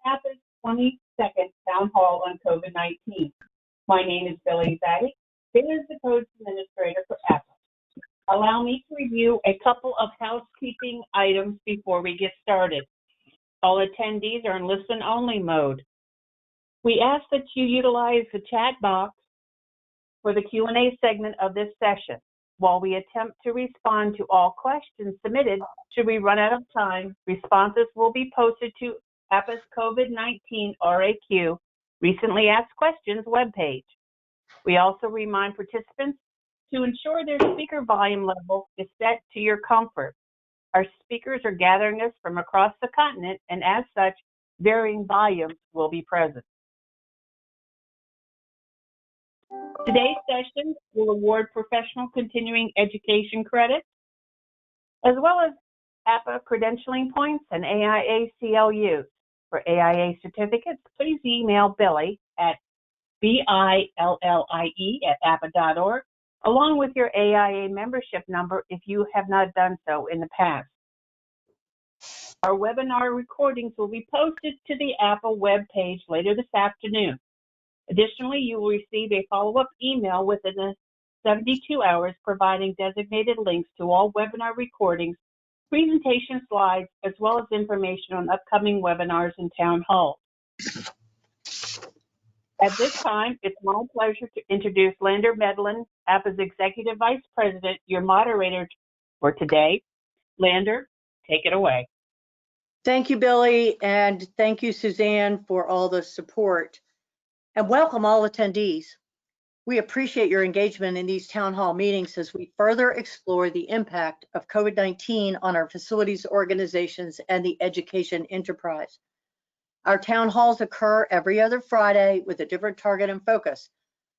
APA's 22nd Town Hall on COVID-19. My name is Billy Zaddy. This is the Codes Administrator for APA. Allow me to review a couple of housekeeping items before we get started. All attendees are in listen-only mode. We ask that you utilize the chat box for the Q&A segment of this session. While we attempt to respond to all questions submitted, should we run out of time, responses will be posted to APA's COVID-19 RAQ, Recently Asked Questions webpage. We also remind participants to ensure their speaker volume level is set to your comfort. Our speakers are gathering us from across the continent, and as such, varying volumes will be present. Today's session will award professional continuing education credits, as well as APA credentialing points and AIA CLUs. For AIA certificates, please email Billy at billie@apa.org, along with your AIA membership number if you have not done so in the past. Our webinar recordings will be posted to the APA webpage later this afternoon. Additionally, you will receive a follow-up email within 72 hours providing designated links to all webinar recordings, presentation slides, as well as information on upcoming webinars and town halls. At this time, it's my pleasure to introduce Lander Medlin, APA's Executive Vice President, your moderator for today. Lander, take it away. Thank you, Billy, and thank you, Suzanne, for all the support. And welcome all attendees. We appreciate your engagement in these town hall meetings as we further explore the impact of COVID-19 on our facilities organizations and the education enterprise. Our town halls occur every other Friday with a different target and focus.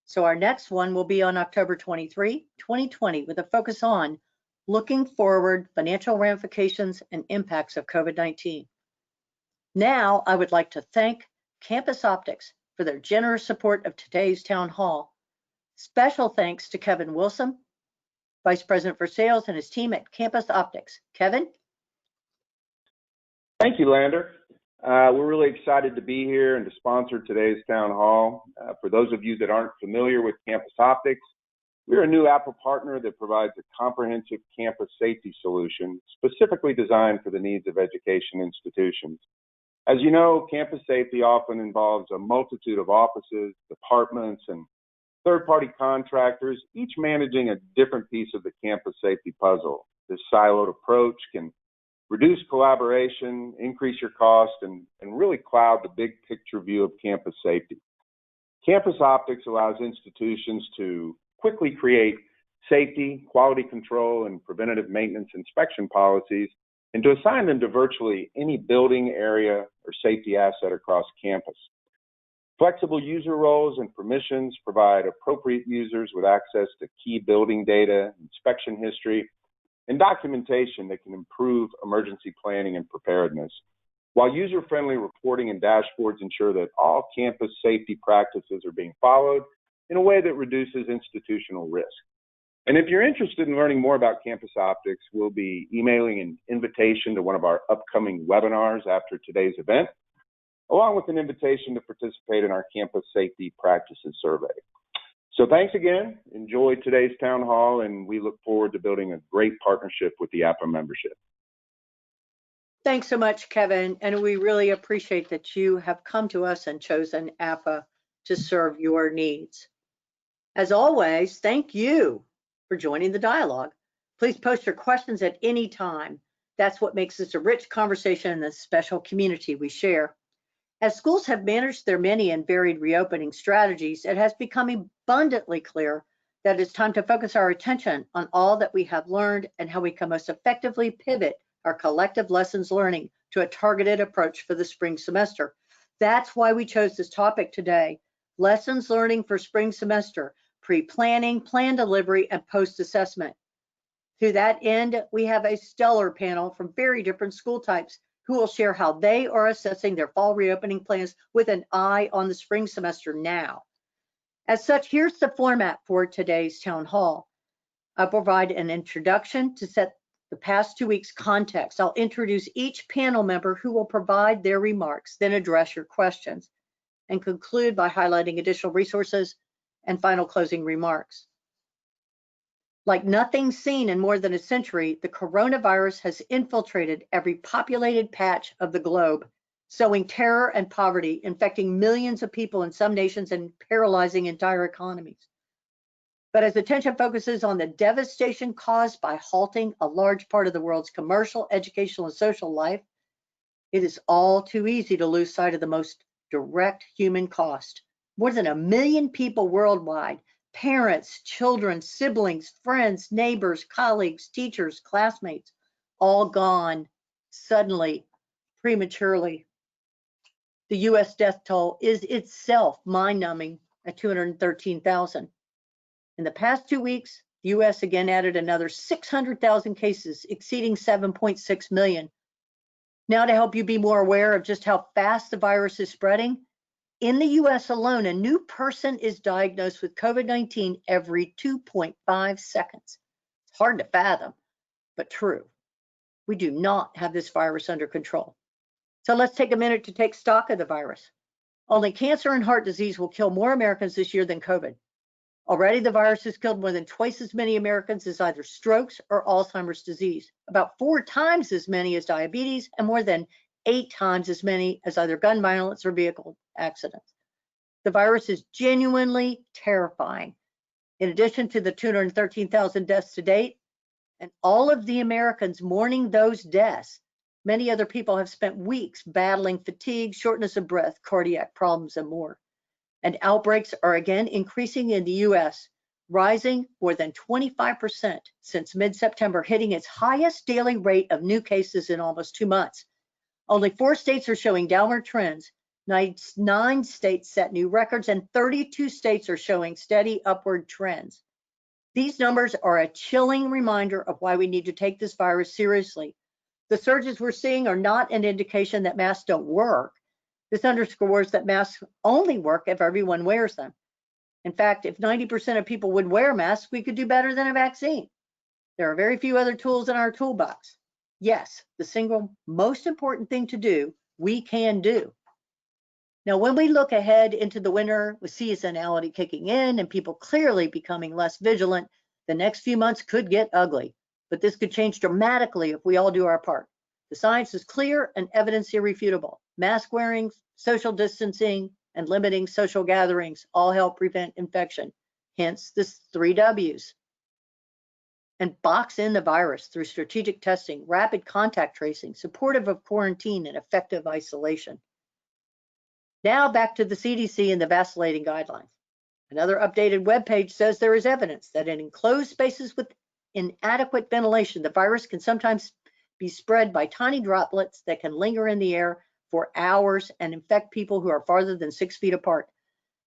So our next one will be on October 23, 2020, with a focus on looking forward, financial ramifications and impacts of COVID-19. Now, I would like to thank Campus Optics for their generous support of today's town hall. Special thanks to Kevin Wilson, Vice President for Sales, and his team at Campus Optics. Kevin? Thank you, Lander. We're really excited to be here and to sponsor today's town hall. For those of you that aren't familiar with Campus Optics, we're a new APA partner that provides a comprehensive campus safety solution specifically designed for the needs of education institutions. As you know, campus safety often involves a multitude of offices, departments, and third-party contractors, each managing a different piece of the campus safety puzzle. This siloed approach can reduce collaboration, increase your cost, and really cloud the big picture view of campus safety. Campus Optics allows institutions to quickly create safety, quality control, and preventative maintenance inspection policies, and to assign them to virtually any building, area, or safety asset across campus. Flexible user roles and permissions provide appropriate users with access to key building data, inspection history, and documentation that can improve emergency planning and preparedness, while user-friendly reporting and dashboards ensure that all campus safety practices are being followed in a way that reduces institutional risk. And if you're interested in learning more about Campus Optics, we'll be emailing an invitation to one of our upcoming webinars after today's event, along with an invitation to participate in our Campus Safety Practices Survey. So thanks again, enjoy today's town hall, and we look forward to building a great partnership with the APA membership. Thanks so much, Kevin, and we really appreciate that you have come to us and chosen APA to serve your needs. As always, thank you for joining the dialogue. Please post your questions at any time. That's what makes this a rich conversation in this special community we share. As schools have managed their many and varied reopening strategies, it has become abundantly clear that it's time to focus our attention on all that we have learned and how we can most effectively pivot our collective lessons learning to a targeted approach for the spring semester. That's why we chose this topic today, lessons learning for spring semester, pre-planning, plan delivery, and post-assessment. To that end, we have a stellar panel from very different school types who will share how they are assessing their fall reopening plans with an eye on the spring semester now. As such, here's the format for today's town hall. I'll provide an introduction to set the past 2 weeks' context. I'll introduce each panel member who will provide their remarks, then address your questions, and conclude by highlighting additional resources and final closing remarks. Like nothing seen in more than a century, the coronavirus has infiltrated every populated patch of the globe, sowing terror and poverty, infecting millions of people in some nations and paralyzing entire economies. But as attention focuses on the devastation caused by halting a large part of the world's commercial, educational, and social life, it is all too easy to lose sight of the most direct human cost. More than 1 million people worldwide, parents, children, siblings, friends, neighbors, colleagues, teachers, classmates, all gone suddenly, prematurely. The US death toll is itself mind-numbing at 213,000. In the past 2 weeks, the US again added another 600,000 cases, exceeding 7.6 million. Now, to help you be more aware of just how fast the virus is spreading, in the US alone, a new person is diagnosed with COVID-19 every 2.5 seconds. It's hard to fathom, but true. We do not have this virus under control. So let's take a minute to take stock of the virus. Only cancer and heart disease will kill more Americans this year than COVID. Already, the virus has killed more than twice as many Americans as either strokes or Alzheimer's disease, about 4 times as many as diabetes, and more than 8 times as many as either gun violence or vehicle accidents. The virus is genuinely terrifying. In addition to the 213,000 deaths to date, and all of the Americans mourning those deaths, many other people have spent weeks battling fatigue, shortness of breath, cardiac problems, and more. And outbreaks are again increasing in the US, rising more than 25% since mid-September, hitting its highest daily rate of new cases in almost 2 months. Only 4 states are showing downward trends. 9 states set new records, and 32 states are showing steady upward trends. These numbers are a chilling reminder of why we need to take this virus seriously. The surges we're seeing are not an indication that masks don't work. This underscores that masks only work if everyone wears them. In fact, if 90% of people would wear masks, we could do better than a vaccine. There are very few other tools in our toolbox. Yes, the single most important thing to do, we can do. Now, when we look ahead into the winter with seasonality kicking in and people clearly becoming less vigilant, the next few months could get ugly, but this could change dramatically if we all do our part. The science is clear and evidence irrefutable. Mask wearing, social distancing, and limiting social gatherings all help prevent infection. Hence the 3 W's. And box in the virus through strategic testing, rapid contact tracing, supportive of quarantine, and effective isolation. Now back to the CDC and the vacillating guidelines. Another updated webpage says there is evidence that in enclosed spaces with inadequate ventilation, the virus can sometimes be spread by tiny droplets that can linger in the air for hours and infect people who are farther than 6 feet apart.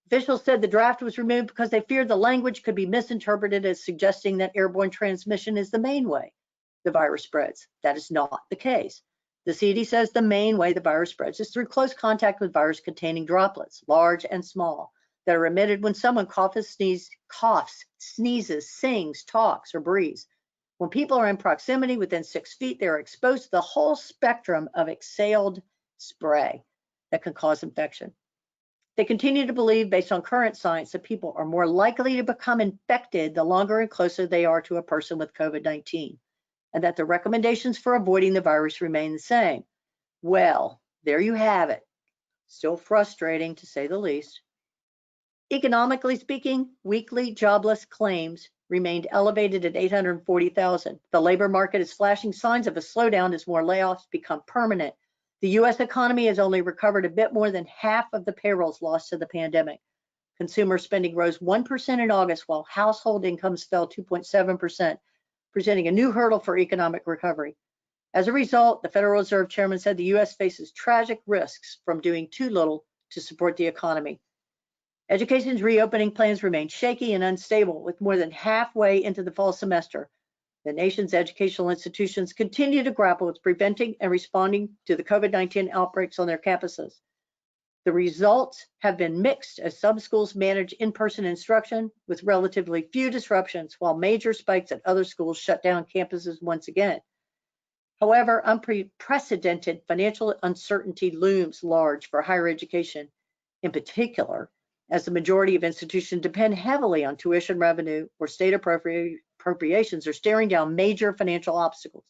Officials said the draft was removed because they feared the language could be misinterpreted as suggesting that airborne transmission is the main way the virus spreads. That is not the case. The CDC says the main way the virus spreads is through close contact with virus-containing droplets, large and small, that are emitted when someone coughs, sneezes, sings, talks, or breathes. When people are in proximity within 6 feet, they are exposed to the whole spectrum of exhaled spray that can cause infection. They continue to believe, based on current science, that people are more likely to become infected the longer and closer they are to a person with COVID-19, and that the recommendations for avoiding the virus remain the same. Well, there you have it. Still frustrating, to say the least. Economically speaking, weekly jobless claims remained elevated at 840,000. The labor market is flashing signs of a slowdown as more layoffs become permanent. The U.S. economy has only recovered a bit more than half of the payrolls lost to the pandemic. Consumer spending rose 1% in August, while household incomes fell 2.7%, presenting a new hurdle for economic recovery. As a result, the Federal Reserve Chairman said the U.S. faces tragic risks from doing too little to support the economy. Education's reopening plans remain shaky and unstable, with more than halfway into the fall semester. The nation's educational institutions continue to grapple with preventing and responding to the COVID-19 outbreaks on their campuses. The results have been mixed as some schools manage in-person instruction with relatively few disruptions, while major spikes at other schools shut down campuses once again. However, unprecedented financial uncertainty looms large for higher education in particular, as the majority of institutions depend heavily on tuition revenue or state appropriations are staring down major financial obstacles.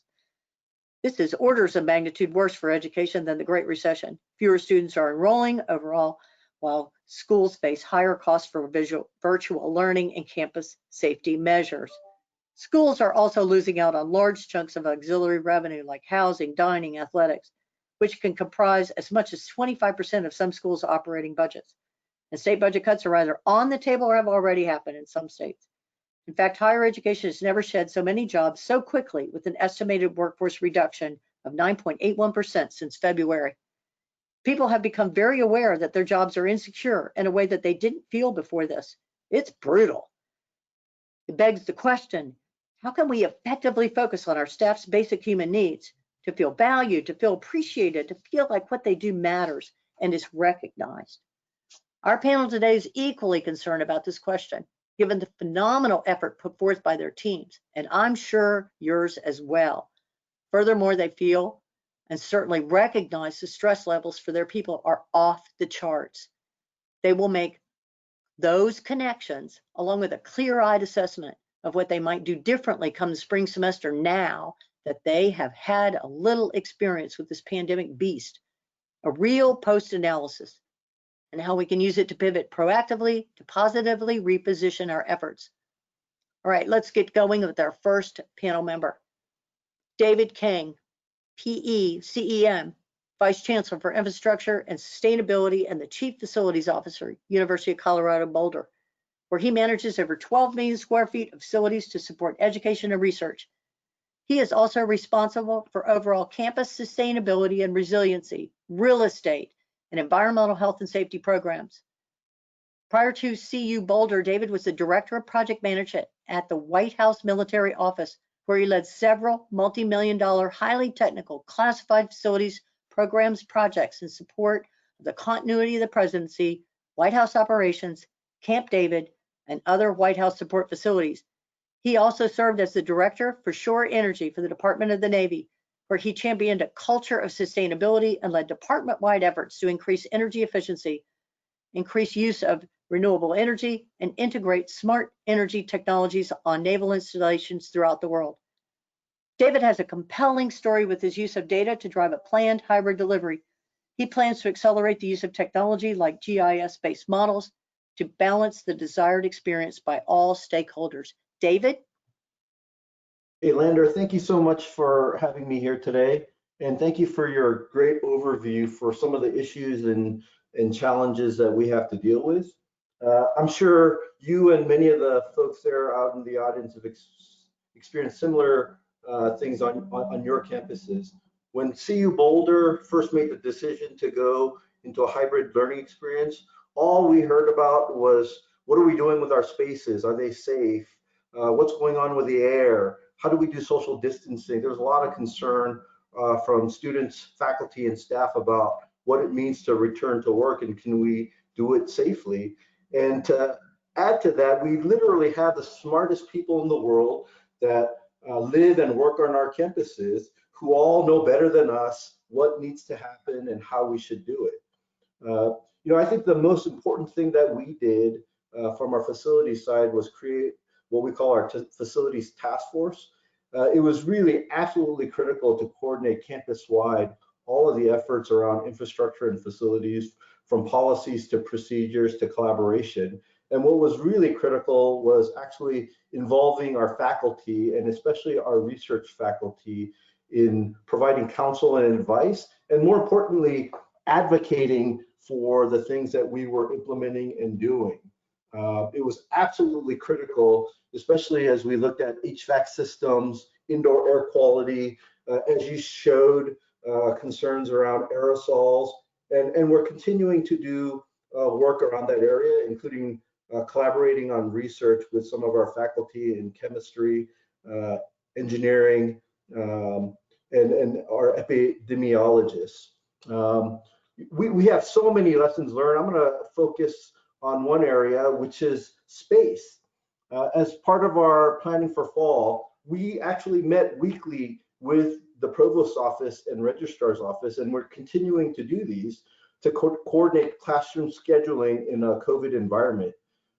This is orders of magnitude worse for education than the Great Recession. Fewer students are enrolling overall, while schools face higher costs for virtual learning and campus safety measures. Schools are also losing out on large chunks of auxiliary revenue like housing, dining, athletics, which can comprise as much as 25% of some schools' operating budgets. And state budget cuts are either on the table or have already happened in some states. In fact, higher education has never shed so many jobs so quickly, with an estimated workforce reduction of 9.81% since February. People have become very aware that their jobs are insecure in a way that they didn't feel before this. It's brutal. It begs the question, how can we effectively focus on our staff's basic human needs to feel valued, to feel appreciated, to feel like what they do matters and is recognized? Our panel today is equally concerned about this question, given the phenomenal effort put forth by their teams, and I'm sure yours as well. Furthermore, they feel and certainly recognize the stress levels for their people are off the charts. They will make those connections, along with a clear-eyed assessment of what they might do differently come the spring semester now that they have had a little experience with this pandemic beast, a real post-analysis, and how we can use it to pivot proactively to positively reposition our efforts. All right, let's get going with our first panel member. David King, PE, CEM, Vice Chancellor for Infrastructure and Sustainability and the Chief Facilities Officer, University of Colorado Boulder, where he manages over 12 million square feet of facilities to support education and research. He is also responsible for overall campus sustainability and resiliency, real estate, and environmental health and safety programs. Prior to CU Boulder, David was the Director of Project Management at the White House Military Office, where he led several multi-million-dollar, highly technical, classified facilities, programs, projects in support of the continuity of the presidency, White House operations, Camp David, and other White House support facilities. He also served as the Director for Shore Energy for the Department of the Navy, where he championed a culture of sustainability and led department-wide efforts to increase energy efficiency, increase use of renewable energy, and integrate smart energy technologies on naval installations throughout the world. David has a compelling story with his use of data to drive a planned hybrid delivery. He plans to accelerate the use of technology like GIS-based models to balance the desired experience by all stakeholders. David? Hey, Lander, thank you so much for having me here today. And thank you for your great overview for some of the issues and challenges that we have to deal with. I'm sure you and many of the folks there out in the audience have experienced similar things on your campuses. When CU Boulder first made the decision to go into a hybrid learning experience, all we heard about was, what are we doing with our spaces? Are they safe? What's going on with the air? How do we do social distancing? There's a lot of concern from students, faculty, and staff about what it means to return to work and can we do it safely. And to add to that, we literally have the smartest people in the world that live and work on our campuses who all know better than us what needs to happen and how we should do it. I think the most important thing that we did from our facilities side was create what we call our facilities task force. It was really absolutely critical to coordinate campus-wide all of the efforts around infrastructure and facilities, from policies to procedures to collaboration. And what was really critical was actually involving our faculty, and especially our research faculty, in providing counsel and advice, and more importantly, advocating for the things that we were implementing and doing. It was absolutely critical, especially as we looked at HVAC systems, indoor air quality, as you showed, concerns around aerosols, and we're continuing to do work around that area, including collaborating on research with some of our faculty in chemistry, engineering, and our epidemiologists. We have so many lessons learned. I'm going to focus on one area, which is space. As part of our planning for fall, we actually met weekly with the provost's office and registrar's office, and we're continuing to do these to coordinate classroom scheduling in a COVID environment.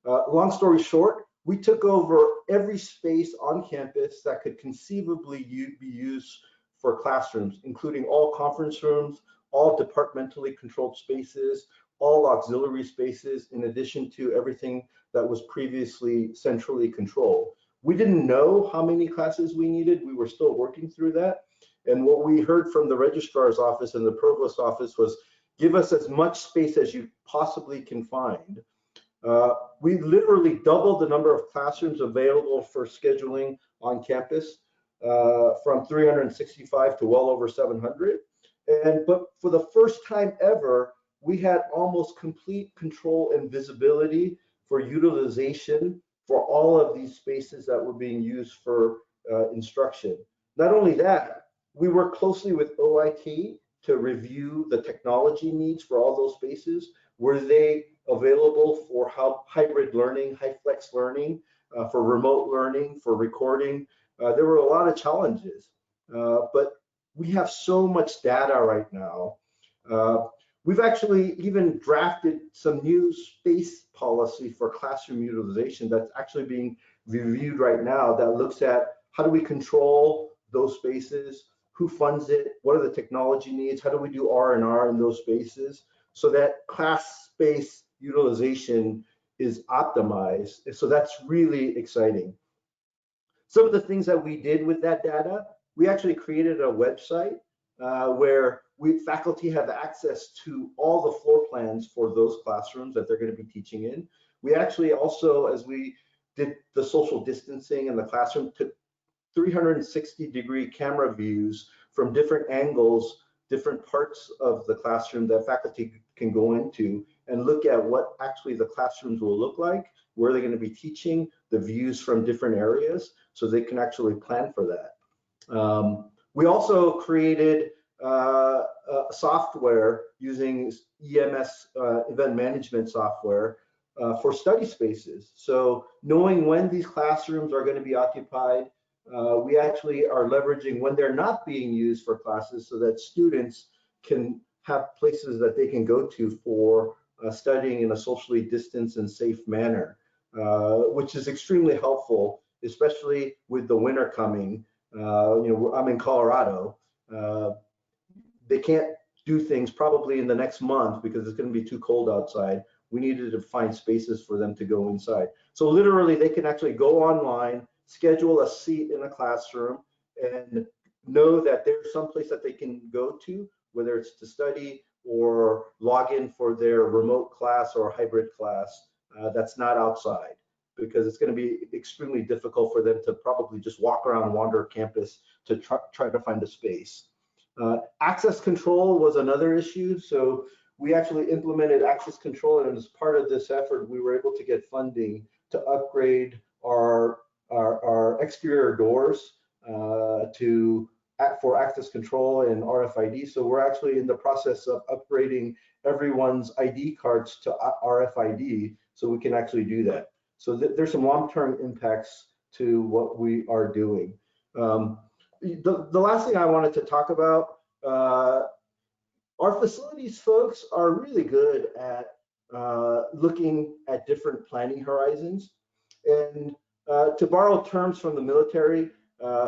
Long story short, we took over every space on campus that could conceivably be used for classrooms, including all conference rooms, all departmentally controlled spaces, all auxiliary spaces, in addition to everything that was previously centrally controlled. We didn't know how many classes we needed. We were still working through that. And what we heard from the registrar's office and the provost's office was, give us as much space as you possibly can find. We literally doubled the number of classrooms available for scheduling on campus from 365 to well over 700. But for the first time ever, we had almost complete control and visibility for utilization for all of these spaces that were being used for instruction. Not only that, we work closely with OIT to review the technology needs for all those spaces. Were they available for hybrid learning, high flex learning, for remote learning, for recording? There were a lot of challenges, but we have so much data right now. We've actually even drafted some new space policy for classroom utilization that's actually being reviewed right now, that looks at how do we control those spaces, who funds it, what are the technology needs, how do we do R&R in those spaces so that class space utilization is optimized. So that's really exciting. Some of the things that we did with that data, we actually created a website where faculty have access to all the floor plans for those classrooms that they're going to be teaching in. We actually also, as we did the social distancing in the classroom, took 360-degree camera views from different angles, different parts of the classroom that faculty can go into and look at what actually the classrooms will look like, where they're going to be teaching, the views from different areas, so they can actually plan for that. We also created software using EMS, event management software, for study spaces. So knowing when these classrooms are going to be occupied, we actually are leveraging when they're not being used for classes so that students can have places that they can go to for studying in a socially distanced and safe manner, which is extremely helpful, especially with the winter coming. I'm in Colorado. They can't do things probably in the next month because it's going to be too cold outside. We needed to find spaces for them to go inside. So literally they can actually go online, schedule a seat in a classroom, and know that there's some place that they can go to, whether it's to study or log in for their remote class or hybrid class that's not outside, because it's going to be extremely difficult for them to probably just walk around, wander campus to try to find a space. Access control was another issue. So we actually implemented access control, and as part of this effort, we were able to get funding to upgrade our exterior doors for access control and RFID. So we're actually in the process of upgrading everyone's ID cards to RFID so we can actually do that. So there's some long-term impacts to what we are doing. The last thing I wanted to talk about, our facilities folks are really good at looking at different planning horizons. And to borrow terms from the military,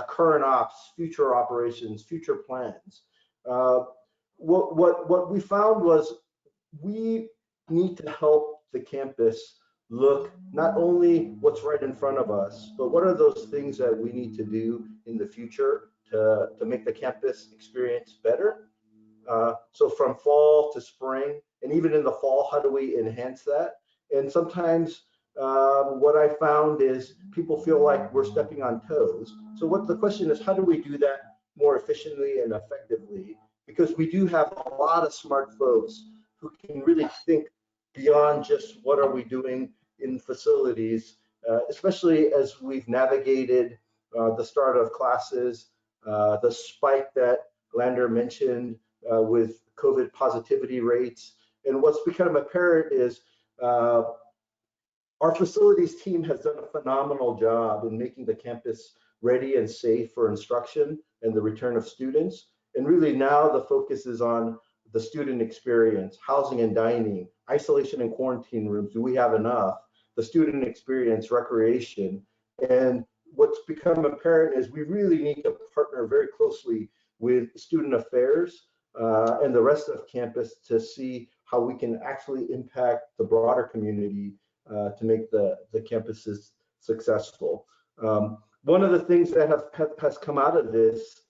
current ops, future operations, future plans. What we found was we need to help the campus look not only what's right in front of us, but what are those things that we need to do in the future to make the campus experience better. So from fall to spring, and even in the fall, how do we enhance that? And sometimes what I found is people feel like we're stepping on toes. So what the question is, how do we do that more efficiently and effectively? Because we do have a lot of smart folks who can really think beyond just what are we doing in facilities, especially as we've navigated the start of classes, the spike that Lander mentioned with COVID positivity rates. And what's become apparent is our facilities team has done a phenomenal job in making the campus ready and safe for instruction and the return of students. And really now the focus is on the student experience, housing and dining, isolation and quarantine rooms. Do we have enough? The student experience, recreation. And what's become apparent is we really need to partner very closely with student affairs and the rest of campus to see how we can actually impact the broader community to make the campuses successful. One of the things that has come out of this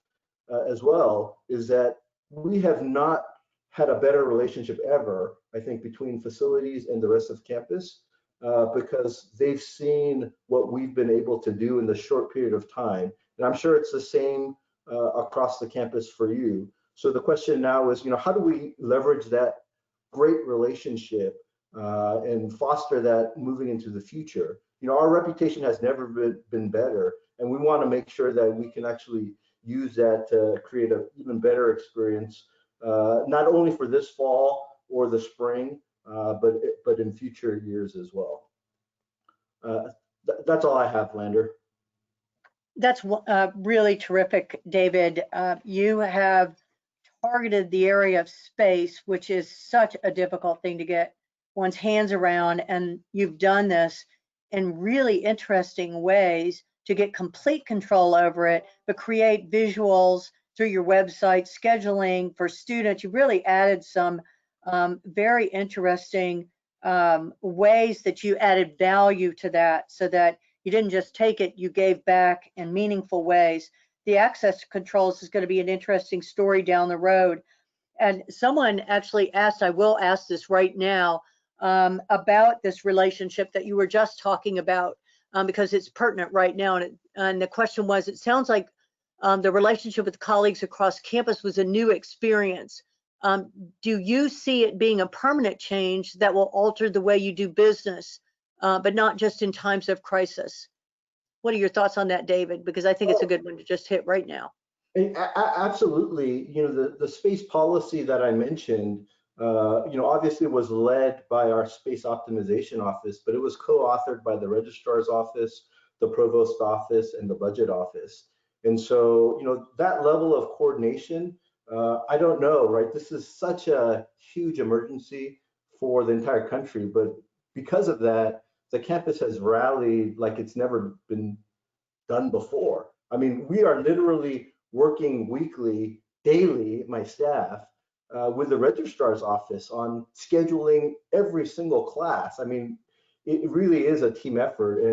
as well is that we have not had a better relationship ever, I think, between facilities and the rest of campus because they've seen what we've been able to do in the short period of time. And I'm sure it's the same across the campus for you. So the question now is, how do we leverage that great relationship and foster that moving into the future? Our reputation has never been better, and we want to make sure that we can actually use that to create an even better experience, not only for this fall or the spring, but in future years as well. That's all I have, Lander. That's really terrific, David. You have targeted the area of space, which is such a difficult thing to get one's hands around, and you've done this in really interesting ways to get complete control over it, but create visuals through your website, scheduling for students. You really added some very interesting ways that you added value to that, so that you didn't just take it, you gave back in meaningful ways. The access controls is going to be an interesting story down the road. And someone actually asked, I will ask this right now, about this relationship that you were just talking about, because it's pertinent right now. And the question was, it sounds like the relationship with colleagues across campus was a new experience. Do you see it being a permanent change that will alter the way you do business, but not just in times of crisis? What are your thoughts on that, David? Because I think it's a good one to just hit right now. Absolutely. The space policy that I mentioned, obviously was led by our space optimization office, but it was co-authored by the registrar's office, the provost office, and the budget office. And so, that level of coordination, I don't know, right? This is such a huge emergency for the entire country, but because of that, the campus has rallied like it's never been done before. I mean, we are literally working weekly, daily, my staff, with the registrar's office on scheduling every single class. I mean, it really is a team effort.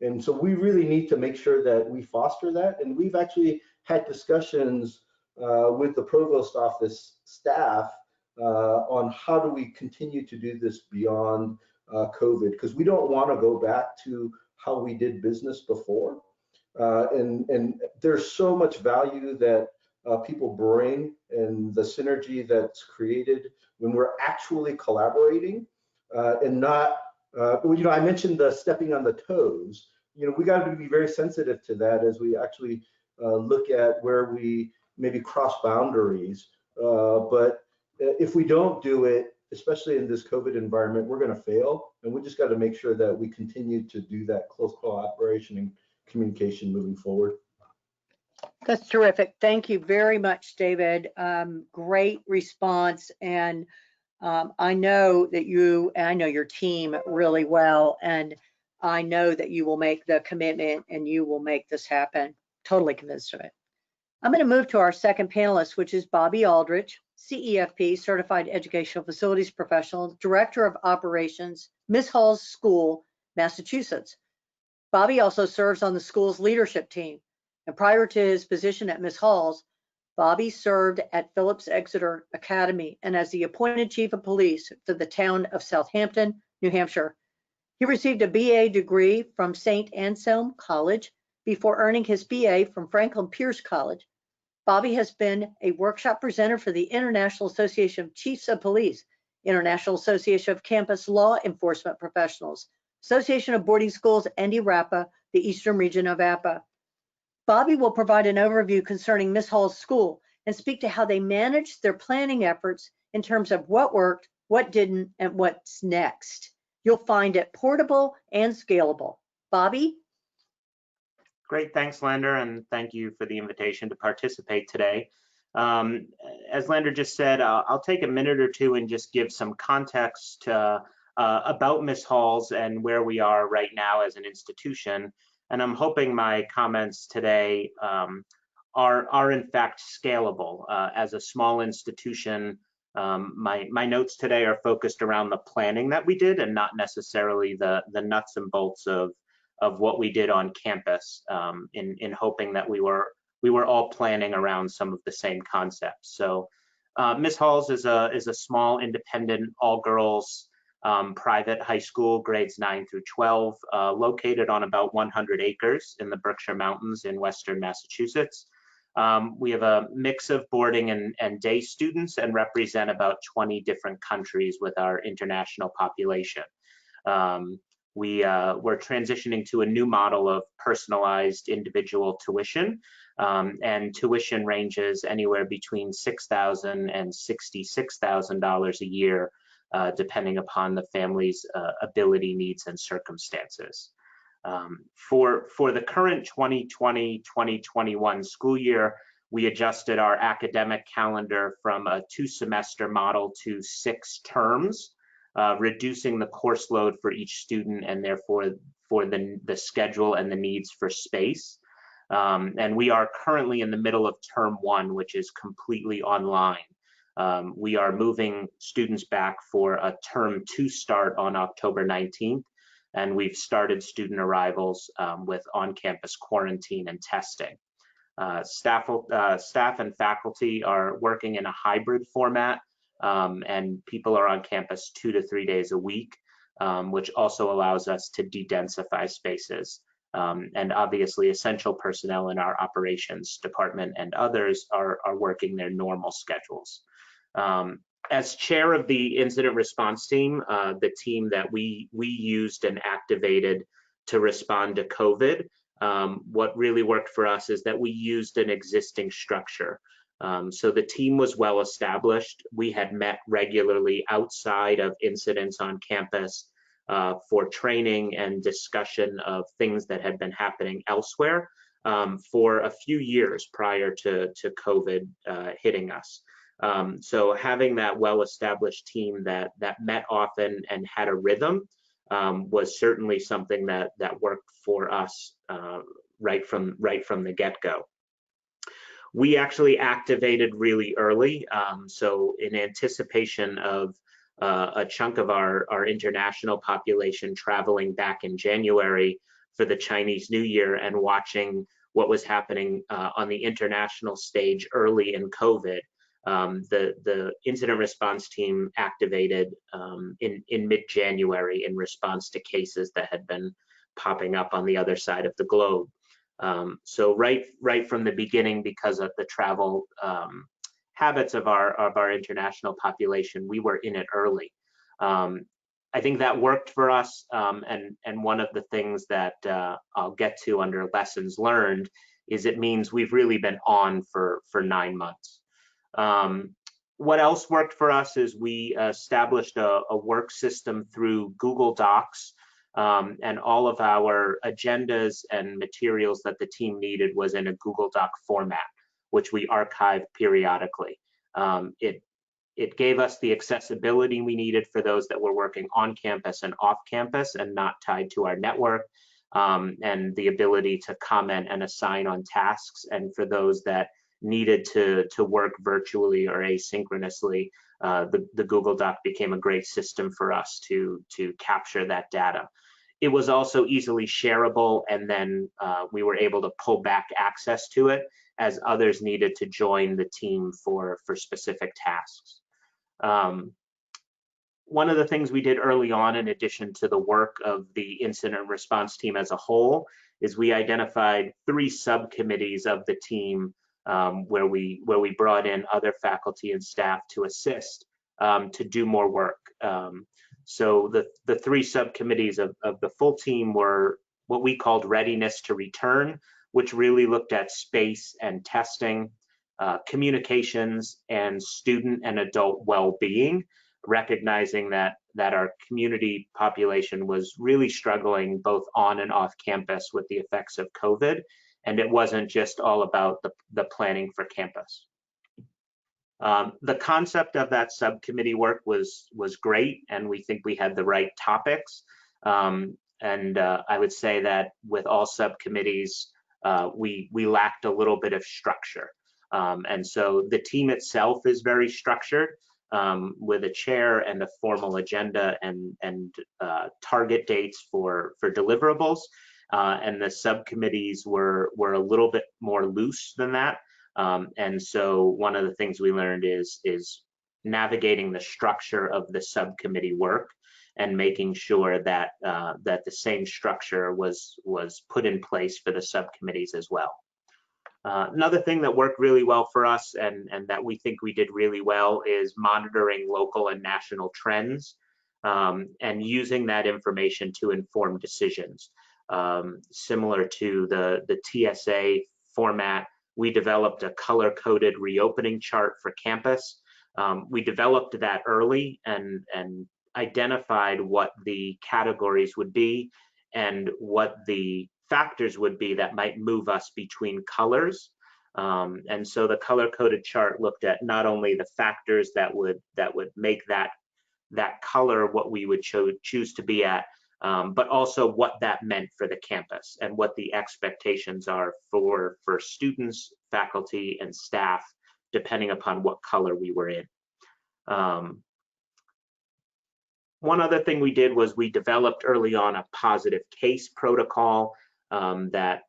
And so we really need to make sure that we foster that. And we've actually had discussions with the provost office staff on how do we continue to do this beyond COVID, because we don't want to go back to how we did business before. And there's so much value that people bring, and the synergy that's created when we're actually collaborating and not, I mentioned the stepping on the toes. We got to be very sensitive to that as we actually look at where we maybe cross boundaries. But if we don't do it, especially in this COVID environment, we're going to fail. And we just got to make sure that we continue to do that close collaboration and communication moving forward. That's terrific. Thank you very much, David. Great response. And I know that I know your team really well, and I know that you will make the commitment and you will make this happen. Totally convinced of it. I'm going to move to our second panelist, which is Bobby Aldrich, CEFP, Certified Educational Facilities Professional, Director of Operations, Miss Hall's School, Massachusetts. Bobby also serves on the school's leadership team. And prior to his position at Miss Hall's, Bobby served at Phillips Exeter Academy and as the appointed chief of police for the town of Southampton, New Hampshire. He received a BA degree from St. Anselm College before earning his BA from Franklin Pierce College. Bobby has been a workshop presenter for the International Association of Chiefs of Police, International Association of Campus Law Enforcement Professionals, Association of Boarding Schools, and ERAPA, the Eastern Region of APA. Bobby will provide an overview concerning Miss Hall's school and speak to how they managed their planning efforts in terms of what worked, what didn't, and what's next. You'll find it portable and scalable. Bobby? Great, thanks, Lander, and thank you for the invitation to participate today. As Lander just said, I'll take a minute or two and just give some context about Miss Halls and where we are right now as an institution. And I'm hoping my comments today are in fact scalable. As a small institution, my notes today are focused around the planning that we did and not necessarily the nuts and bolts of what we did on campus, in hoping that we were all planning around some of the same concepts. So Miss Halls is a small independent all-girls private high school, grades 9 through 12, located on about 100 acres in the Berkshire Mountains in Western Massachusetts. We have a mix of boarding and day students and represent about 20 different countries with our international population. We're transitioning to a new model of personalized individual tuition, and tuition ranges anywhere between $6,000 and $66,000 a year, depending upon the family's ability, needs, and circumstances. For the current 2020-2021 school year, we adjusted our academic calendar from a 2-semester model to 6 terms, reducing the course load for each student and therefore for the schedule and the needs for space. And we are currently in the middle of term 1, which is completely online. We are moving students back for a term 2 start on October 19th, and we've started student arrivals with on-campus quarantine and testing. Staff and faculty are working in a hybrid format, and people are on campus 2 to 3 days a week, which also allows us to de-densify spaces. And obviously essential personnel in our operations department and others are working their normal schedules. As chair of the incident response team, the team that we used and activated to respond to COVID, what really worked for us is that we used an existing structure. So the team was well established. We had met regularly outside of incidents on campus for training and discussion of things that had been happening elsewhere for a few years prior to COVID hitting us. So having that well-established team that met often and had a rhythm was certainly something that worked for us right from the get-go. We actually activated really early, so in anticipation of a chunk of our international population traveling back in January for the Chinese New Year and watching what was happening on the international stage early in COVID. The incident response team activated in mid-January in response to cases that had been popping up on the other side of the globe. So right from the beginning, because of the travel habits of our international population, we were in it early. I think that worked for us, and one of the things that I'll get to under lessons learned is it means we've really been on for 9 months. What else worked for us is we established a work system through Google Docs, and all of our agendas and materials that the team needed was in a Google Doc format, which we archive periodically. It gave us the accessibility we needed for those that were working on campus and off campus and not tied to our network, and the ability to comment and assign on tasks. And for those that needed to work virtually or asynchronously, the Google Doc became a great system for us to capture that data. It was also easily shareable, and then we were able to pull back access to it as others needed to join the team for specific tasks. One of the things we did early on, in addition to the work of the incident response team as a whole, is we identified 3 subcommittees of the team where we brought in other faculty and staff to assist to do more work. So the 3 subcommittees of the full team were what we called Readiness to Return, which really looked at space and testing, communications, and student and adult well-being. recognizing that our community population was really struggling both on and off campus with the effects of COVID, and it wasn't just all about the planning for campus. The concept of that subcommittee work was great, and we think we had the right topics. I would say that with all subcommittees, we lacked a little bit of structure. And so the team itself is very structured, with a chair and a formal agenda and target dates for deliverables. And the subcommittees were a little bit more loose than that. And so one of the things we learned is navigating the structure of the subcommittee work and making sure that that the same structure was put in place for the subcommittees as well. Another thing that worked really well for us and that we think we did really well is monitoring local and national trends and using that information to inform decisions. Similar to the TSA format, we developed a color-coded reopening chart for campus. We developed that early and identified what the categories would be and what the factors would be that might move us between colors. And so the color-coded chart looked at not only the factors that would make that color what we would choose to be at, but also what that meant for the campus and what the expectations are for students, faculty, and staff, depending upon what color we were in. One other thing we did was we developed early on a positive case protocol that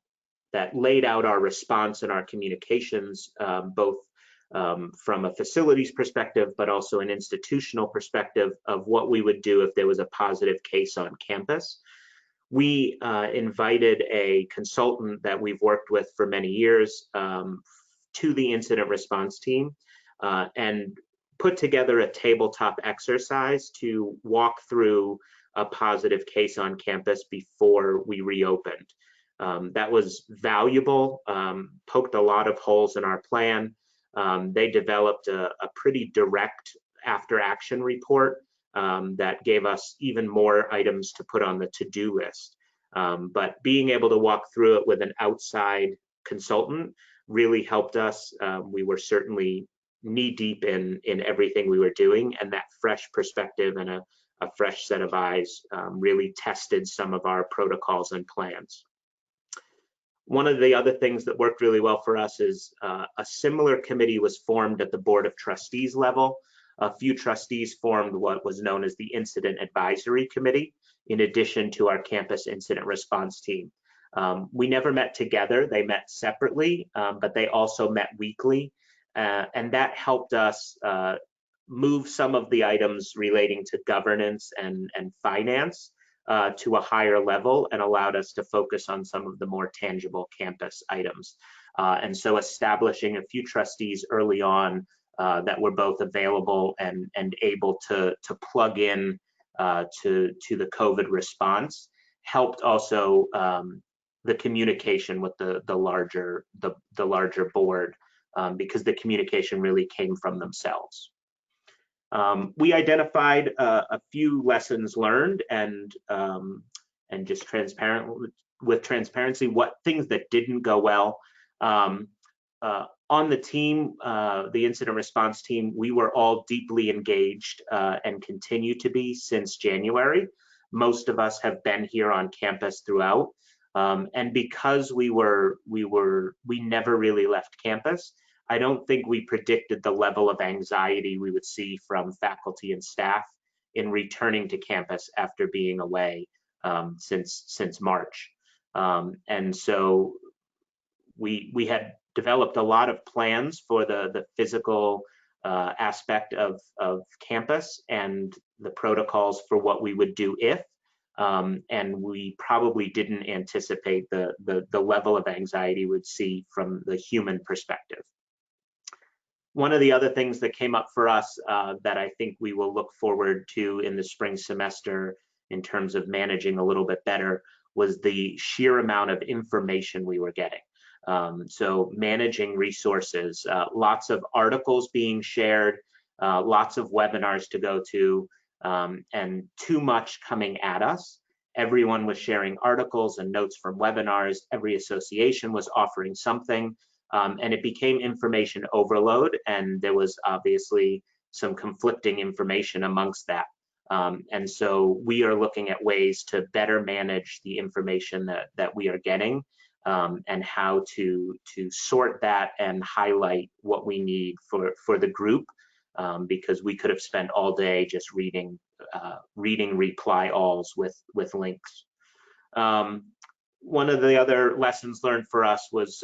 laid out our response and our communications, both from a facilities perspective, but also an institutional perspective of what we would do if there was a positive case on campus. We invited a consultant that we've worked with for many years to the incident response team and put together a tabletop exercise to walk through a positive case on campus before we reopened. That was valuable, poked a lot of holes in our plan. They developed a pretty direct after-action report that gave us even more items to put on the to-do list. But being able to walk through it with an outside consultant really helped us. We were certainly knee-deep in everything we were doing, and that fresh perspective and a fresh set of eyes really tested some of our protocols and plans. One of the other things that worked really well for us is a similar committee was formed at the Board of Trustees level. A few trustees formed what was known as the Incident Advisory Committee, in addition to our campus incident response team. We never met together, they met separately, but they also met weekly. And that helped us move some of the items relating to governance and finance to a higher level and allowed us to focus on some of the more tangible campus items. And so establishing a few trustees early on that were both available and able to plug in to the COVID response helped also the communication with the larger board because the communication really came from themselves. We identified a few lessons learned and just transparency, what things that didn't go well. On the team, the incident response team, we were all deeply engaged and continue to be since January. Most of us have been here on campus throughout. And because we never really left campus, I don't think we predicted the level of anxiety we would see from faculty and staff in returning to campus after being away since March. And so we had developed a lot of plans for the physical aspect of campus and the protocols for what we would do if, and we probably didn't anticipate the level of anxiety we'd see from the human perspective. One of the other things that came up for us that I think we will look forward to in the spring semester in terms of managing a little bit better was the sheer amount of information we were getting. So managing resources, lots of articles being shared, lots of webinars to go to, and too much coming at us. Everyone was sharing articles and notes from webinars. Every association was offering something, and it became information overload, and there was obviously some conflicting information amongst that. And so we are looking at ways to better manage the information that we are getting, and how to sort that and highlight what we need for the group, because we could have spent all day just reading reply alls with links. One of the other lessons learned for us was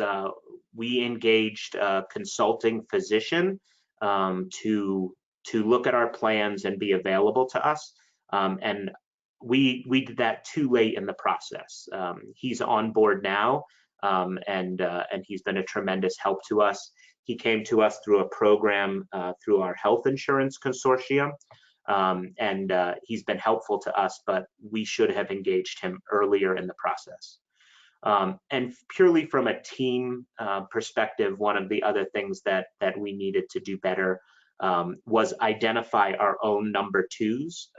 we engaged a consulting physician to look at our plans and be available to us. And we did that too late in the process. He's on board now, and he's been a tremendous help to us. He came to us through a program through our health insurance consortium, and he's been helpful to us, but we should have engaged him earlier in the process. And purely from a team perspective, one of the other things that we needed to do better was identify our own number twos.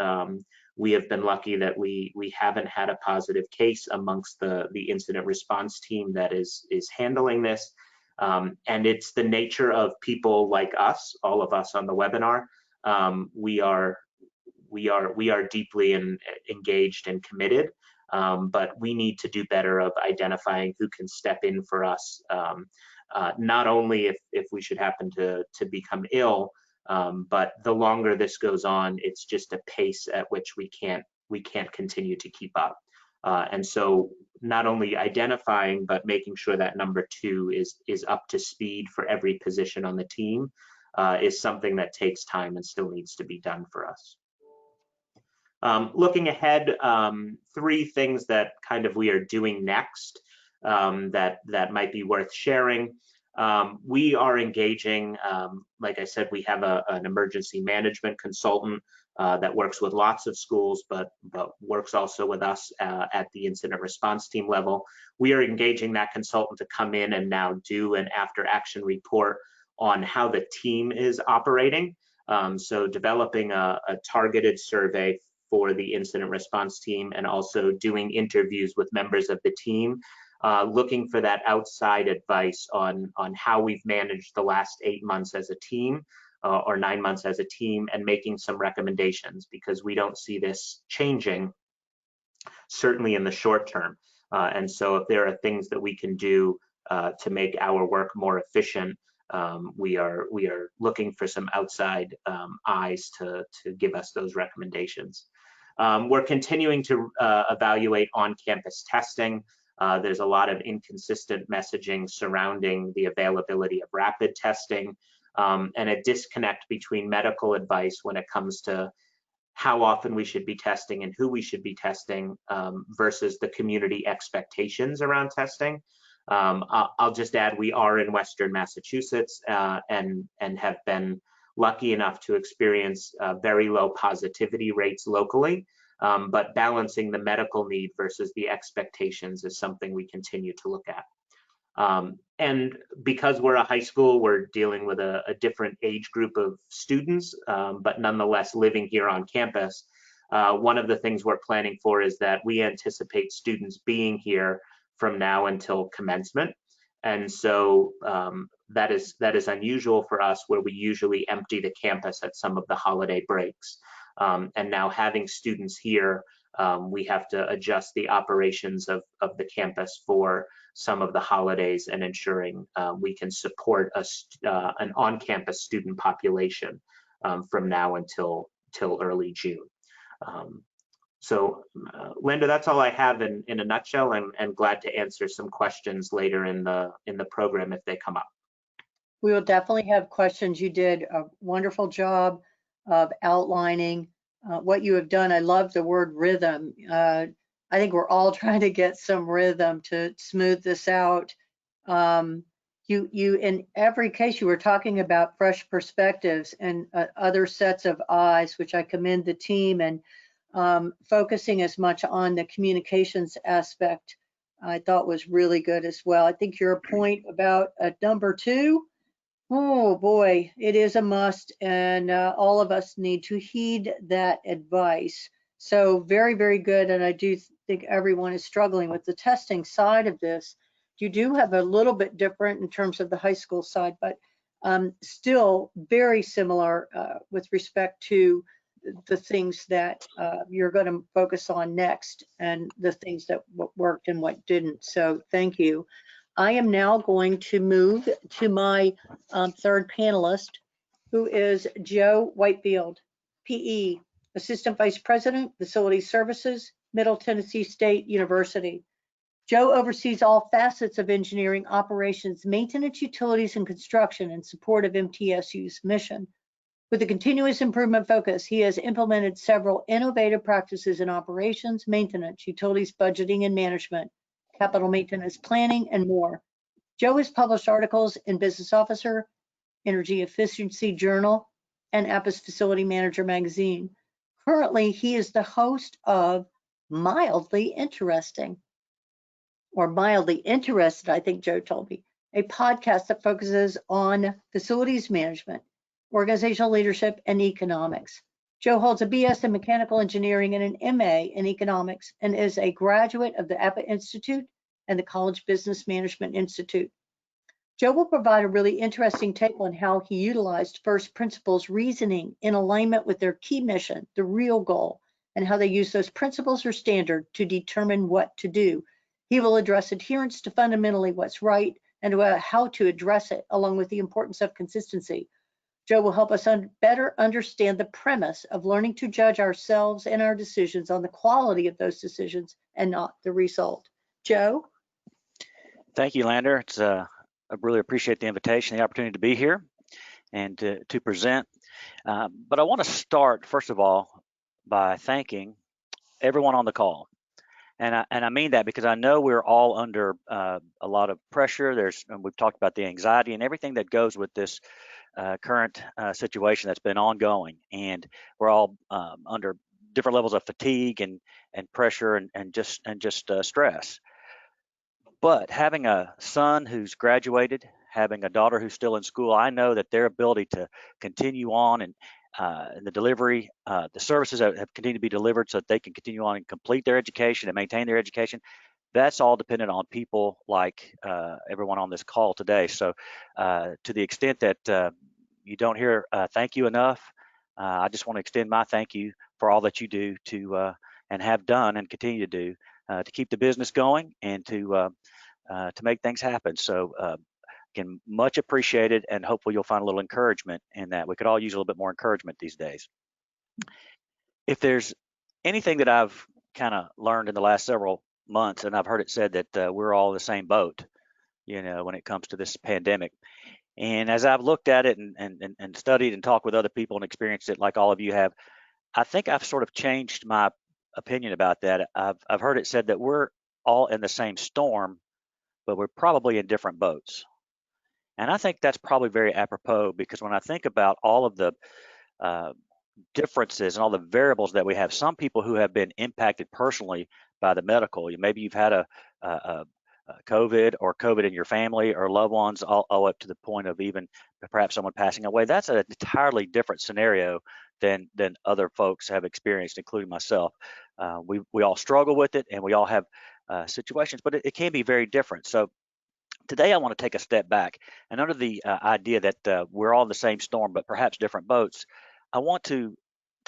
We have been lucky that we haven't had a positive case amongst the incident response team that is handling this. And it's the nature of people like us, all of us on the webinar. We are deeply engaged and committed, but we need to do better of identifying who can step in for us, not only if we should happen to become ill, but the longer this goes on, it's just a pace at which we can't continue to keep up. And so not only identifying, but making sure that number two is up to speed for every position on the team is something that takes time and still needs to be done for us. Looking ahead, three things that kind of we are doing next that might be worth sharing. We are engaging, like I said, we have an emergency management consultant that works with lots of schools, but works also with us at the incident response team level. We are engaging that consultant to come in and now do an after action report on how the team is operating. So developing a targeted survey for the incident response team, and also doing interviews with members of the team, looking for that outside advice on how we've managed the last 8 months as a team, or 9 months as a team, and making some recommendations, because we don't see this changing, certainly in the short term. And so if there are things that we can do to make our work more efficient, we are looking for some outside eyes to give us those recommendations. We're continuing to evaluate on-campus testing. There's a lot of inconsistent messaging surrounding the availability of rapid testing, and a disconnect between medical advice when it comes to how often we should be testing and who we should be testing versus the community expectations around testing. I'll just add, we are in Western Massachusetts and have been lucky enough to experience very low positivity rates locally, but balancing the medical need versus the expectations is something we continue to look at. And because we're a high school, we're dealing with a different age group of students, but nonetheless living here on campus. One of the things we're planning for is that we anticipate students being here from now until commencement. And so that is unusual for us, where we usually empty the campus at some of the holiday breaks. And now having students here, we have to adjust the operations of the campus for some of the holidays, and ensuring we can support an on-campus student population from now until early June. So Linda, that's all I have in a nutshell, and glad to answer some questions later in the program if they come up. We will definitely have questions. You did a wonderful job of outlining what you have done. I love the word rhythm. I think we're all trying to get some rhythm to smooth this out. You in every case, you were talking about fresh perspectives and other sets of eyes, which I commend the team, and focusing as much on the communications aspect, I thought was really good as well. I think your point about number two, Oh boy, it is a must, and all of us need to heed that advice. So very, very good. And I do think everyone is struggling with the testing side of this. You do have a little bit different in terms of the high school side, but still very similar with respect to the things that you're going to focus on next and the things that worked and what didn't. So thank you. I am now going to move to my third panelist, who is Joe Whitfield, PE, Assistant Vice President, Facility Services, Middle Tennessee State University. Joe oversees all facets of engineering operations, maintenance, utilities, and construction in support of MTSU's mission. With a continuous improvement focus, he has implemented several innovative practices in operations, maintenance, utilities, budgeting, and management, capital maintenance planning, and more. Joe has published articles in Business Officer, Energy Efficiency Journal, and APPA's Facility Manager magazine. Currently, he is the host of Mildly Interesting, or Mildly Interested, I think Joe told me, a podcast that focuses on facilities management, organizational leadership, and economics. Joe holds a BS in mechanical engineering and an MA in economics, and is a graduate of the APPA Institute and the College Business Management Institute. Joe will provide a really interesting take on how he utilized first principles reasoning in alignment with their key mission, the real goal, and how they use those principles or standard to determine what to do. He will address adherence to fundamentally what's right and how to address it, along with the importance of consistency. Joe will help us better understand the premise of learning to judge ourselves and our decisions on the quality of those decisions and not the result. Joe? Thank you, Lander. I really appreciate the invitation, the opportunity to be here and to present. But I want to start, first of all, by thanking everyone on the call. And I mean that because I know we're all under a lot of pressure. We've talked about the anxiety and everything that goes with this current situation that's been ongoing. And we're all under different levels of fatigue and pressure and just stress. But having a son who's graduated, having a daughter who's still in school, I know that their ability to continue on and the delivery, the services that have continued to be delivered so that they can continue on and complete their education and maintain their education, that's all dependent on people like everyone on this call today. So to the extent that you don't hear thank you enough, I just want to extend my thank you for all that you do to and have done and continue to do to keep the business going and to make things happen. So again, much appreciated, and hopefully you'll find a little encouragement in that. We could all use a little bit more encouragement these days. If there's anything that I've kind of learned in the last several months, and I've heard it said that we're all in the same boat, when it comes to this pandemic. And as I've looked at it and studied and talked with other people and experienced it like all of you have, I think I've sort of changed my opinion about that. I've heard it said that we're all in the same storm, but we're probably in different boats. And I think that's probably very apropos, because when I think about all of the differences and all the variables that we have, some people who have been impacted personally by the medical, maybe you've had a COVID or COVID in your family or loved ones, all up to the point of even perhaps someone passing away. That's an entirely different scenario than other folks have experienced, including myself. We all struggle with it, and we all have situations, but it can be very different. So today I want to take a step back, and under the idea that we're all in the same storm, but perhaps different boats, I want to,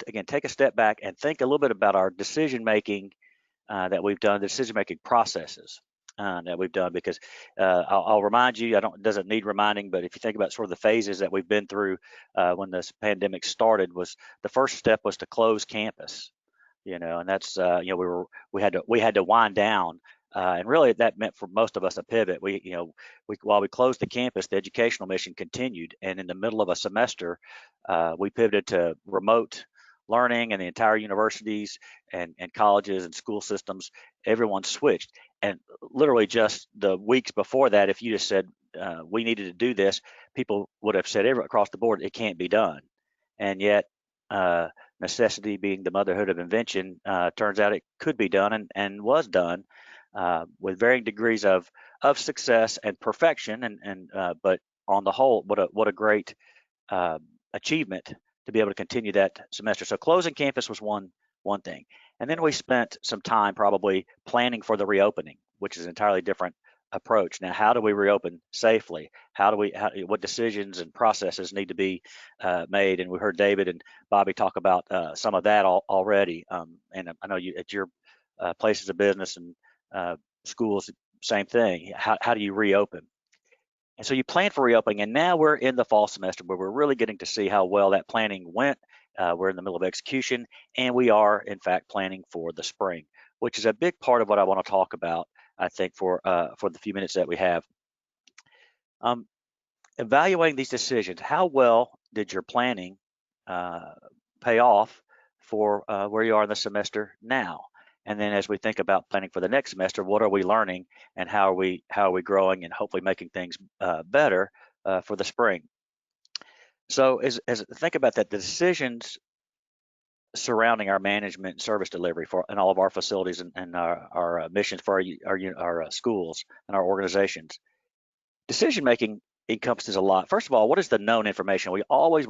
again, take a step back and think a little bit about our decision-making that we've done, the decision-making processes that we've done, because I'll remind you, it doesn't need reminding, but if you think about sort of the phases that we've been through when this pandemic started, was the first step was to close campus, and that's, we had to wind down. And really, that meant for most of us a pivot. While we closed the campus, the educational mission continued, and in the middle of a semester, we pivoted to remote learning, and the entire universities and colleges and school systems, everyone switched. And literally just the weeks before that, if you just said we needed to do this, people would have said across the board, it can't be done. And yet, necessity being the motherhood of invention, turns out it could be done and was done. With varying degrees of success and perfection, but on the whole, what a great achievement to be able to continue that semester. So closing campus was one thing. And then we spent some time probably planning for the reopening, which is an entirely different approach. Now, how do we reopen safely? What decisions and processes need to be made? And we heard David and Bobby talk about some of that already. And I know you at your places of business and schools, same thing. How do you reopen? And so you plan for reopening, and now we're in the fall semester where we're really getting to see how well that planning went. We're in the middle of execution, and we are, in fact, planning for the spring, which is a big part of what I want to talk about, I think, for the few minutes that we have. Evaluating these decisions, how well did your planning pay off for where you are in the semester now? And then as we think about planning for the next semester, what are we learning and how are we growing and hopefully making things better for the spring? So as think about that, the decisions surrounding our management and service delivery in all of our facilities and our missions for our schools and our organizations. Decision making encompasses a lot. First of all, what is the known information? We always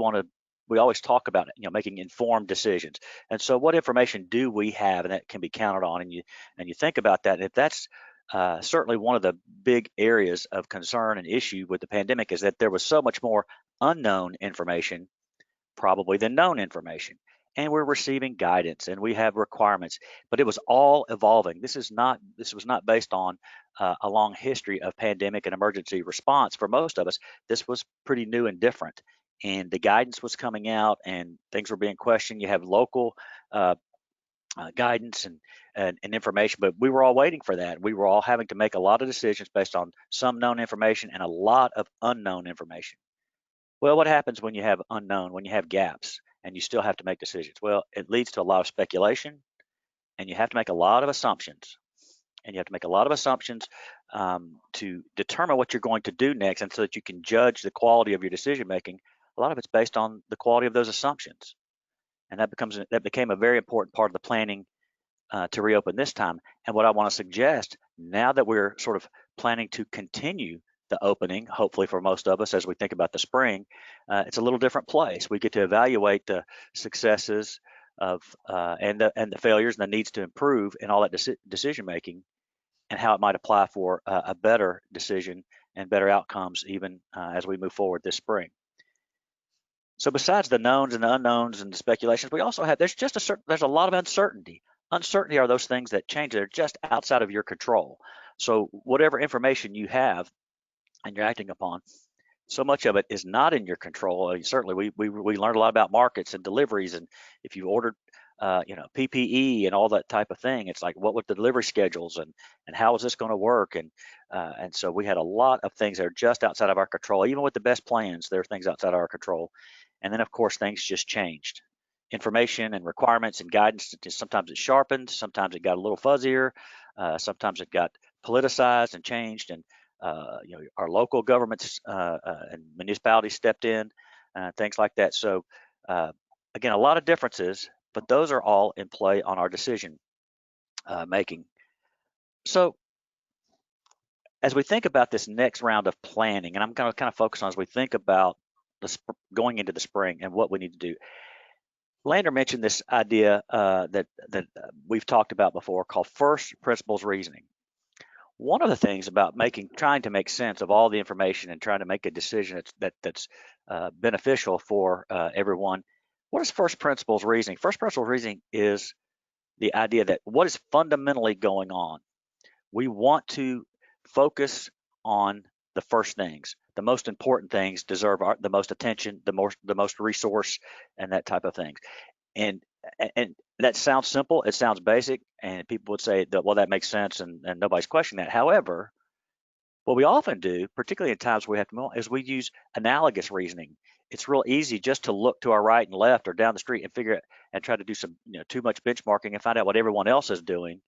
talk about, making informed decisions. And so what information do we have and that can be counted on? And you think about that. And if that's certainly one of the big areas of concern and issue with the pandemic is that there was so much more unknown information probably than known information. And we're receiving guidance and we have requirements, but it was all evolving. This was not based on a long history of pandemic and emergency response for most of us. This was pretty new and different. And the guidance was coming out and things were being questioned. You have local guidance and information, but we were all waiting for that. We were all having to make a lot of decisions based on some known information and a lot of unknown information. Well, what happens when you have unknown, when you have gaps and you still have to make decisions? Well, it leads to a lot of speculation and you have to make a lot of assumptions. And you have to make a lot of assumptions to determine what you're going to do next, and so that you can judge the quality of your decision making. A lot of it's based on the quality of those assumptions, and that became a very important part of the planning to reopen this time. And what I want to suggest now that we're sort of planning to continue the opening, hopefully for most of us as we think about the spring, it's a little different place. We get to evaluate the successes of and the failures and the needs to improve and all that decision making, and how it might apply for a better decision and better outcomes even as we move forward this spring. So besides the knowns and the unknowns and the speculations, we also have, there's a lot of uncertainty. Uncertainty are those things that change. They're just outside of your control. So whatever information you have and you're acting upon, so much of it is not in your control. Certainly we learned a lot about markets and deliveries, and if you ordered PPE and all that type of thing, it's like, what were the delivery schedules and how is this going to work? And so we had a lot of things that are just outside of our control. Even with the best plans, there are things outside of our control. And then of course things just changed. Information and requirements and guidance, sometimes it sharpened, sometimes it got a little fuzzier, sometimes it got politicized and changed, and our local governments and municipalities stepped in, things like that. So again, a lot of differences, but those are all in play on our decision making. So as we think about this next round of planning, and I'm going to kind of focus on as we think about going into the spring and what we need to do. Lander mentioned this idea that we've talked about before called first principles reasoning. One of the things about trying to make sense of all the information and trying to make a decision that's beneficial for everyone. What is first principles reasoning? First principles reasoning is the idea that what is fundamentally going on. We want to focus on the first things. The most important things deserve the most attention, the most resource, and that type of things. And that sounds simple, it sounds basic, and people would say that, well, that makes sense, and nobody's questioning that. However, what we often do, particularly in times we have to move on, is we use analogous reasoning. It's real easy just to look to our right and left or down the street and figure it and try to do some too much benchmarking and find out what everyone else is doing,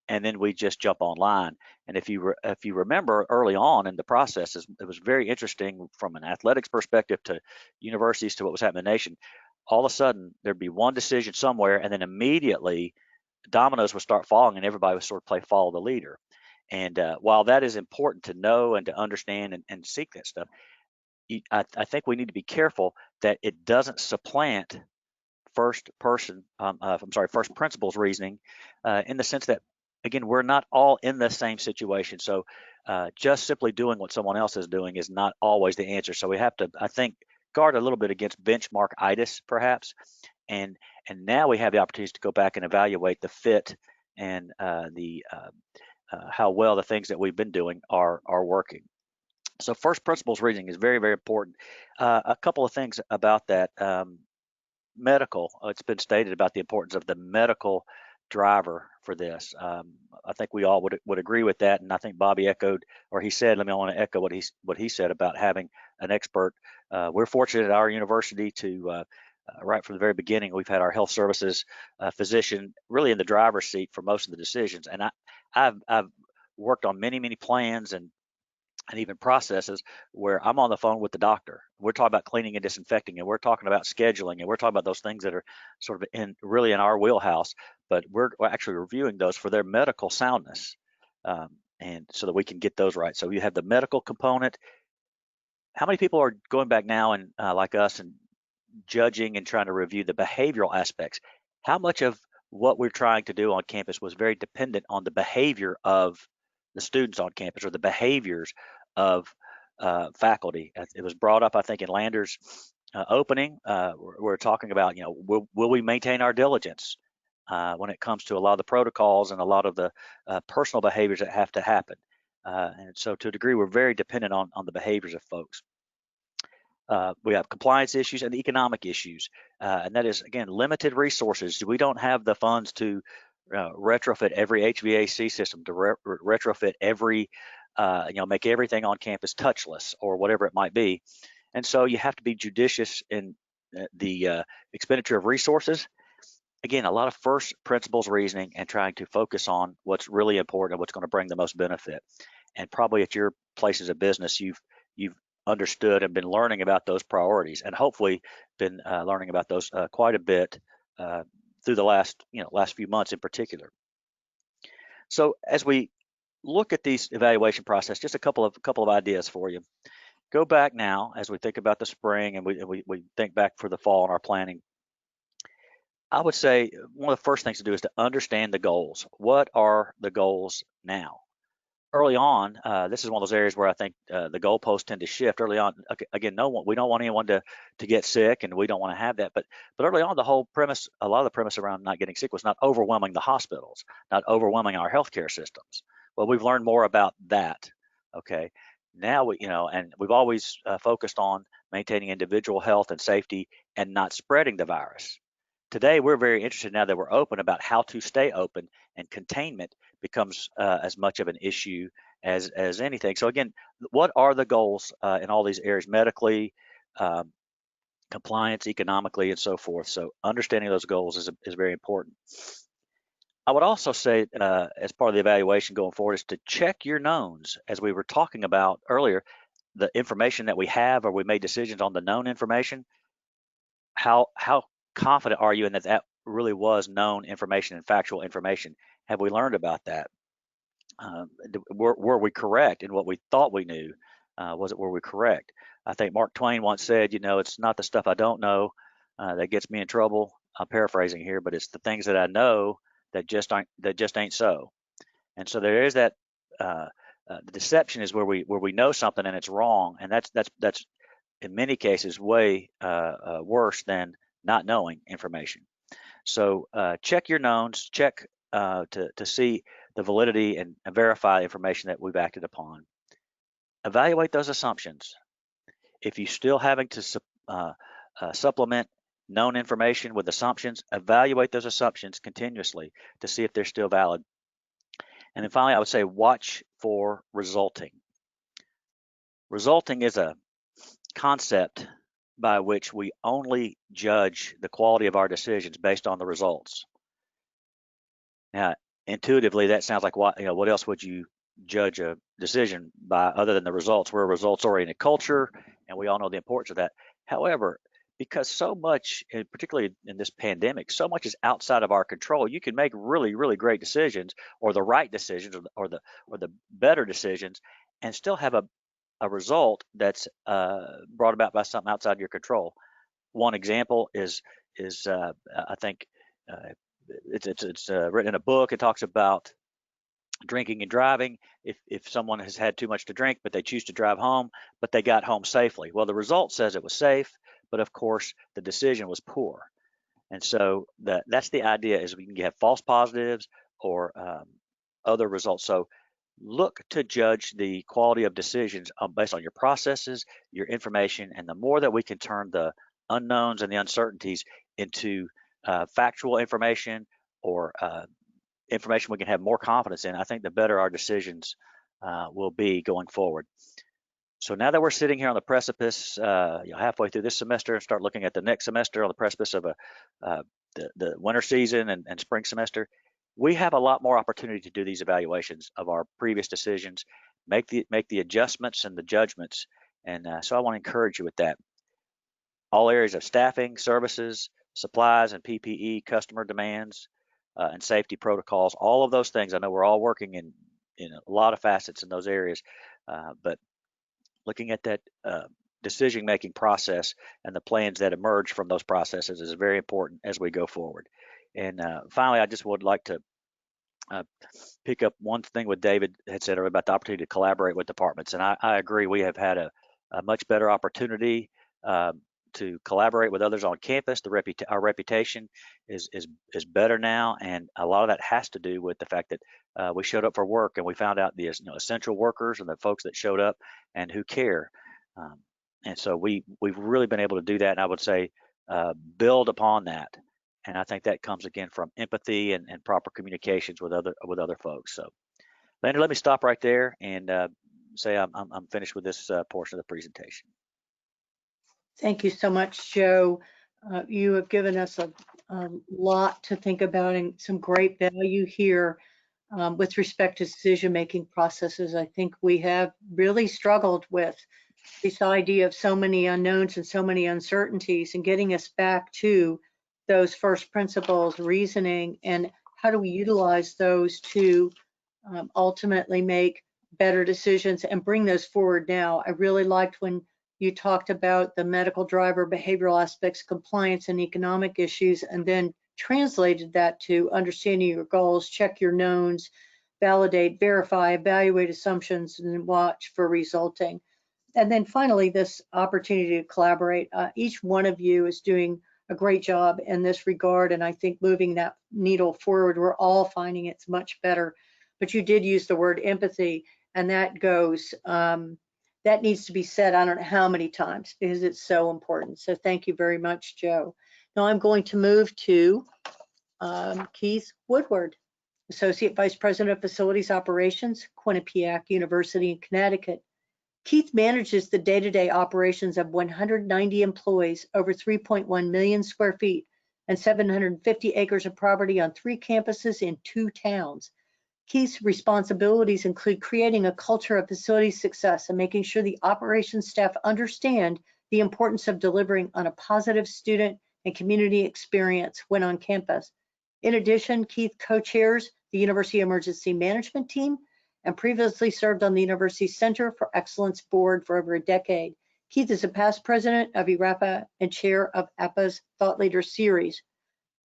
and then we just jump online. And if you remember early on in the process, it was very interesting from an athletics perspective to universities to what was happening in the nation. All of a sudden there'd be one decision somewhere, and then immediately dominoes would start falling and everybody would sort of follow the leader. And while that is important to know and to understand and seek that stuff, I think we need to be careful that it doesn't supplant first principles reasoning, in the sense that, again, we're not all in the same situation. So just simply doing what someone else is doing is not always the answer. So we have to, I think, guard a little bit against benchmark-itis, perhaps. And now we have the opportunities to go back and evaluate the fit and how well the things that we've been doing are working. So first principles reasoning is very, very important. A couple of things about that. Medical, it's been stated about the importance of the medical driver for this. I think we all would agree with that, and I think Bobby echoed, or he said, I want to echo what he said about having an expert. We're fortunate at our university to right from the very beginning, we've had our health services physician really in the driver's seat for most of the decisions. And I've worked on many plans and even processes where I'm on the phone with the doctor. We're talking about cleaning and disinfecting, and we're talking about scheduling, and we're talking about those things that are sort of really in our wheelhouse, but we're actually reviewing those for their medical soundness, and so that we can get those right. So you have the medical component. How many people are going back now and like us and judging and trying to review the behavioral aspects? How much of what we're trying to do on campus was very dependent on the behavior of the students on campus or the behaviors of faculty? It was brought up, I think, in Lander's opening. We're talking about, will we maintain our diligence when it comes to a lot of the protocols and a lot of the personal behaviors that have to happen? And so to a degree, we're very dependent on the behaviors of folks. We have compliance issues and economic issues, and that is, again, limited resources. We don't have the funds to retrofit every HVAC system, to retrofit every, make everything on campus touchless or whatever it might be. And so you have to be judicious in the expenditure of resources. Again, a lot of first principles reasoning and trying to focus on what's really important and what's going to bring the most benefit. And probably at your places of business, you've understood and been learning about those priorities, and hopefully been learning about those quite a bit through the last few months in particular. So as we look at these evaluation process, just a couple of ideas for you. Go back now as we think about the spring and we think back for the fall in our planning. I would say one of the first things to do is to understand the goals. What are the goals now? Early on, this is one of those areas where I think the goalposts tend to shift early on. Again, we don't want anyone to get sick, and we don't want to have that. But early on, a lot of the premise around not getting sick was not overwhelming the hospitals, not overwhelming our healthcare systems. Well, we've learned more about that. Okay, now and we've always focused on maintaining individual health and safety and not spreading the virus. Today, we're very interested, now that we're open, about how to stay open, and containment becomes as much of an issue as anything. So again, what are the goals in all these areas, medically, compliance, economically, and so forth? So understanding those goals is very important. I would also say, as part of the evaluation going forward, is to check your knowns. As we were talking about earlier, the information that we have, or we made decisions on the known information, how confident are you in that really was known information and factual information? Have we learned about that? Were we correct in what we thought we knew? Were we correct? I think Mark Twain once said, it's not the stuff I don't know that gets me in trouble. I'm paraphrasing here, but it's the things that I know that just ain't so. And so there is that. The deception is where we know something and it's wrong, and that's in many cases way worse than not knowing information. So check your knowns, check to see the validity and verify the information that we've acted upon. Evaluate those assumptions. If you're still having to supplement known information with assumptions, evaluate those assumptions continuously to see if they're still valid. And then finally, I would say watch for resulting. Resulting is a concept by which we only judge the quality of our decisions based on the results. Now, intuitively, that sounds like what else would you judge a decision by other than the results? We're a results-oriented culture, and we all know the importance of that. However, because so much, and particularly in this pandemic, so much is outside of our control, you can make really, really great decisions, or the right decisions, or the better decisions, and still have a a result that's brought about by something outside your control. One example is I think it's written in a book. It talks about drinking and driving. If someone has had too much to drink, but they choose to drive home, but they got home safely. Well, the result says it was safe, but of course the decision was poor. And so that's the idea, is we can have false positives or other results. So look to judge the quality of decisions based on your processes, your information, and the more that we can turn the unknowns and the uncertainties into factual information or information we can have more confidence in, I think the better our decisions will be going forward. So now that we're sitting here on the precipice, halfway through this semester, and start looking at the next semester on the precipice of the winter season and spring semester, we have a lot more opportunity to do these evaluations of our previous decisions, make the adjustments and the judgments. And so I want to encourage you with that. All areas of staffing, services, supplies and PPE, customer demands, and safety protocols, all of those things. I know we're all working in a lot of facets in those areas, but looking at that decision-making process and the plans that emerge from those processes is very important as we go forward. And finally, I just would like to pick up one thing what David had said earlier about the opportunity to collaborate with departments. And I agree, we have had a much better opportunity to collaborate with others on campus. Our reputation is better now, and a lot of that has to do with the fact that we showed up for work, and we found out the essential workers and the folks that showed up and who care. And so we've really been able to do that, and I would say build upon that. And I think that comes again from empathy and proper communications with other folks. So, Lander, let me stop right there and say I'm finished with this portion of the presentation. Thank you so much, Joe. You have given us a lot to think about and some great value here with respect to decision-making processes. I think we have really struggled with this idea of so many unknowns and so many uncertainties, and getting us back to those first principles reasoning and how do we utilize those to ultimately make better decisions and bring those forward now. I really liked when you talked about the medical driver, behavioral aspects, compliance and economic issues, and then translated that to understanding your goals, check your knowns, validate, verify, evaluate assumptions, and watch for resulting. And then finally, this opportunity to collaborate. Each one of you is doing a great job in this regard, and I think moving that needle forward, we're all finding it's much better. But you did use the word empathy, and that goes, that needs to be said I don't know how many times because it's so important. So thank you very much, Joe. Now I'm going to move to Keith Woodward, Associate Vice President of Facilities Operations, Quinnipiac University in Connecticut. Keith manages the day-to-day operations of 190 employees, over 3.1 million square feet, and 750 acres of property on 3 campuses in 2 towns. Keith's responsibilities include creating a culture of facility success and making sure the operations staff understand the importance of delivering on a positive student and community experience when on campus. In addition, Keith co-chairs the University Emergency Management Team and previously served on the University Center for Excellence Board for over a decade. Keith is a past president of ERAPA and chair of APA's Thought Leader Series.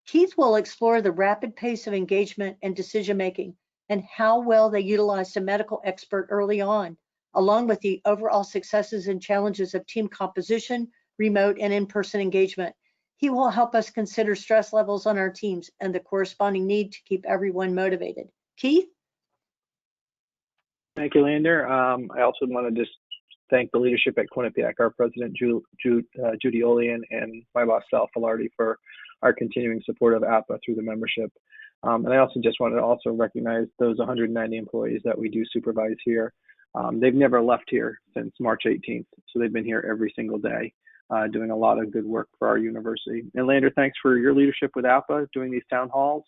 Keith will explore the rapid pace of engagement and decision-making and how well they utilized a medical expert early on, along with the overall successes and challenges of team composition, remote and in-person engagement. He will help us consider stress levels on our teams and the corresponding need to keep everyone motivated. Keith? Thank you, Lander. I also want to just thank the leadership at Quinnipiac, our president, Judy Olian, and my boss, Sal Filardi, for our continuing support of APA through the membership. And I also just wanted to also recognize those 190 employees that we do supervise here. They've never left here since March 18th, so they've been here every single day, doing a lot of good work for our university. And Lander, thanks for your leadership with APA, doing these town halls.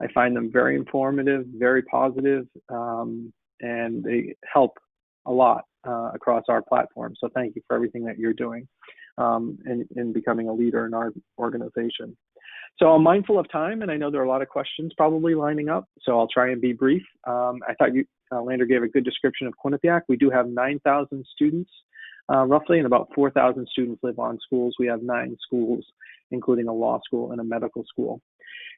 I find them very informative, very positive, and they help a lot across our platform. So thank you for everything that you're doing in becoming a leader in our organization. So I'm mindful of time, and I know there are a lot of questions probably lining up, so I'll try and be brief. I thought Lander gave a good description of Quinnipiac. We do have 9,000 students, roughly, and about 4,000 students live on schools. We have 9 schools, including a law school and a medical school.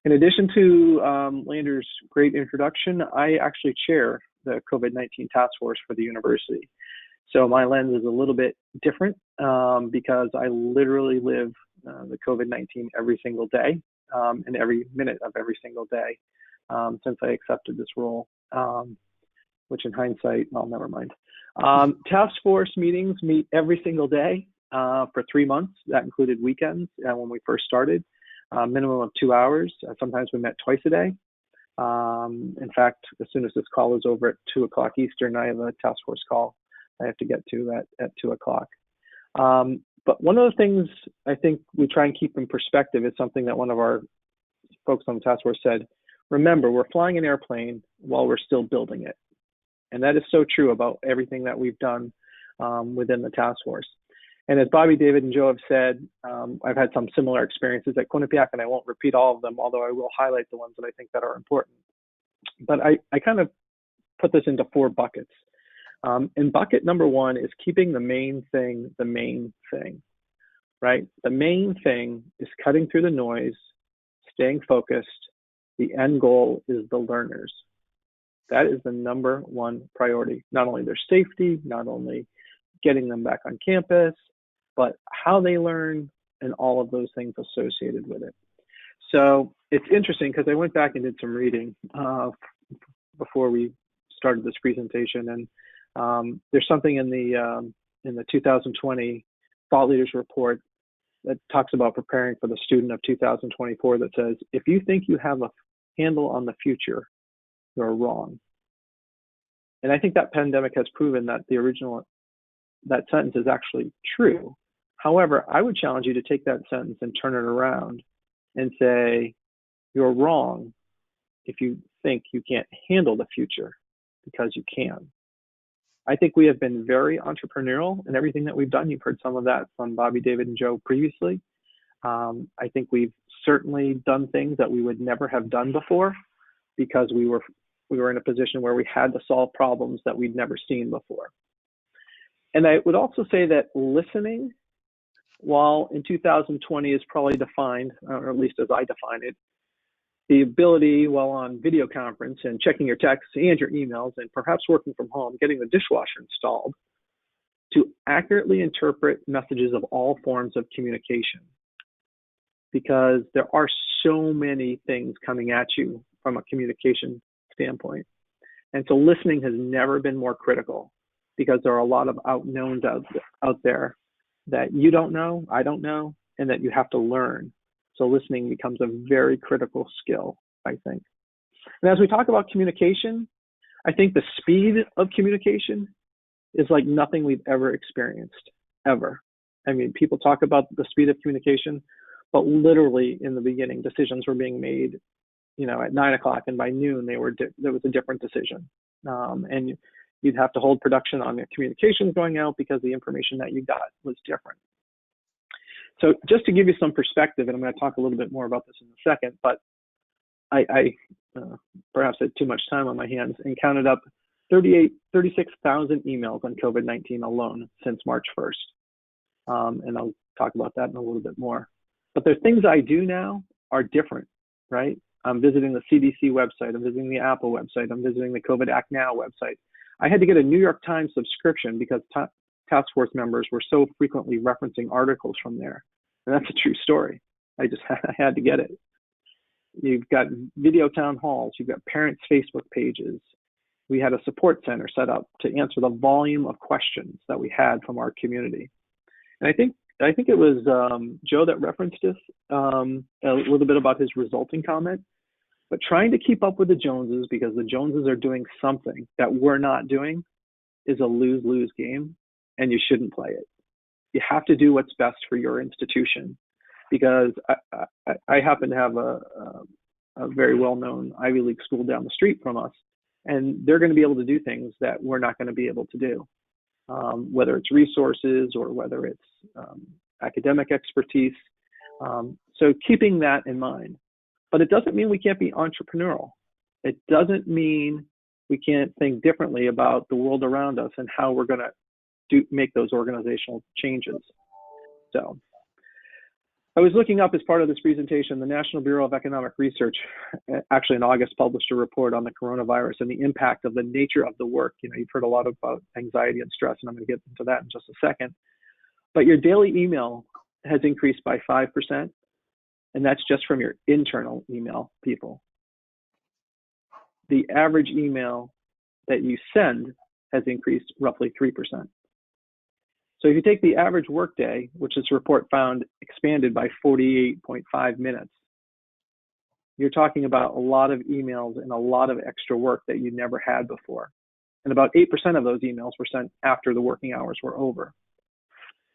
In addition to Lander's great introduction, I actually chair the COVID-19 task force for the university. So my lens is a little bit different because I literally live the COVID-19 every single day and every minute of every single day since I accepted this role, which in hindsight, well, never mind. Task force meetings meet every single day for 3 months. That included weekends when we first started. Minimum of 2 hours. Sometimes we met twice a day. In fact, as soon as this call is over at 2 o'clock Eastern, I have a task force call I have to get to at 2 o'clock. But one of the things I think we try and keep in perspective is something that one of our folks on the task force said. Remember, we're flying an airplane while we're still building it. And that is so true about everything that we've done within the task force. And as Bobby, David, and Joe have said, I've had some similar experiences at Quinnipiac, and I won't repeat all of them, although I will highlight the ones that I think that are important. But I kind of put this into 4 buckets. And bucket number 1 is keeping the main thing, right? The main thing is cutting through the noise, staying focused. The end goal is the learners. That is the number 1 priority. Not only their safety, not only getting them back on campus, but how they learn and all of those things associated with it. So it's interesting because I went back and did some reading before we started this presentation, and there's something in the 2020 Thought Leaders Report that talks about preparing for the student of 2024 that says, if you think you have a handle on the future, you're wrong. And I think that pandemic has proven that that sentence is actually true. However, I would challenge you to take that sentence and turn it around and say, you're wrong if you think you can't handle the future, because you can. I think we have been very entrepreneurial in everything that we've done. You've heard some of that from Bobby, David, and Joe previously. I think we've certainly done things that we would never have done before because we were in a position where we had to solve problems that we'd never seen before. And I would also say that listening, while in 2020 is probably defined, or at least as I define it, the ability while on video conference and checking your texts and your emails and perhaps working from home, getting the dishwasher installed, to accurately interpret messages of all forms of communication. Because there are so many things coming at you from a communication standpoint. And so listening has never been more critical because there are a lot of unknowns out there that you don't know, I don't know, and that you have to learn. So listening becomes a very critical skill, I think. And as we talk about communication, I think the speed of communication is like nothing we've ever experienced, ever. I mean, people talk about the speed of communication, but literally in the beginning, decisions were being made, at 9 o'clock, and by noon there was a different decision. And you'd have to hold production on the communications going out because the information that you got was different. So just to give you some perspective, and I'm going to talk a little bit more about this in a second, but I perhaps had too much time on my hands and counted up 36,000 emails on COVID-19 alone since March 1st. And I'll talk about that in a little bit more. But the things I do now are different, right? I'm visiting the CDC website, I'm visiting the Apple website, I'm visiting the COVID Act Now website. I had to get a New York Times subscription because task force members were so frequently referencing articles from there. And that's a true story. I had to get it. You've got video town halls, you've got parents' Facebook pages. We had a support center set up to answer the volume of questions that we had from our community. And I think it was Joe that referenced this a little bit about his resulting comment. But trying to keep up with the Joneses because the Joneses are doing something that we're not doing is a lose-lose game, and you shouldn't play it. You have to do what's best for your institution, because I happen to have a very well-known Ivy League school down the street from us, and they're going to be able to do things that we're not going to be able to do, whether it's resources or whether it's academic expertise. So keeping that in mind. But it doesn't mean we can't be entrepreneurial. It doesn't mean we can't think differently about the world around us and how we're going to make those organizational changes. So I was looking up as part of this presentation, the National Bureau of Economic Research, actually in August, published a report on the coronavirus and the impact of the nature of the work. You know, you've heard a lot about anxiety and stress, and I'm going to get into that in just a second. But your daily email has increased by 5%, and that's just from your internal email people. The average email that you send has increased roughly 3%. So if you take the average workday, which this report found expanded by 48.5 minutes, you're talking about a lot of emails and a lot of extra work that you never had before. And about 8% of those emails were sent after the working hours were over.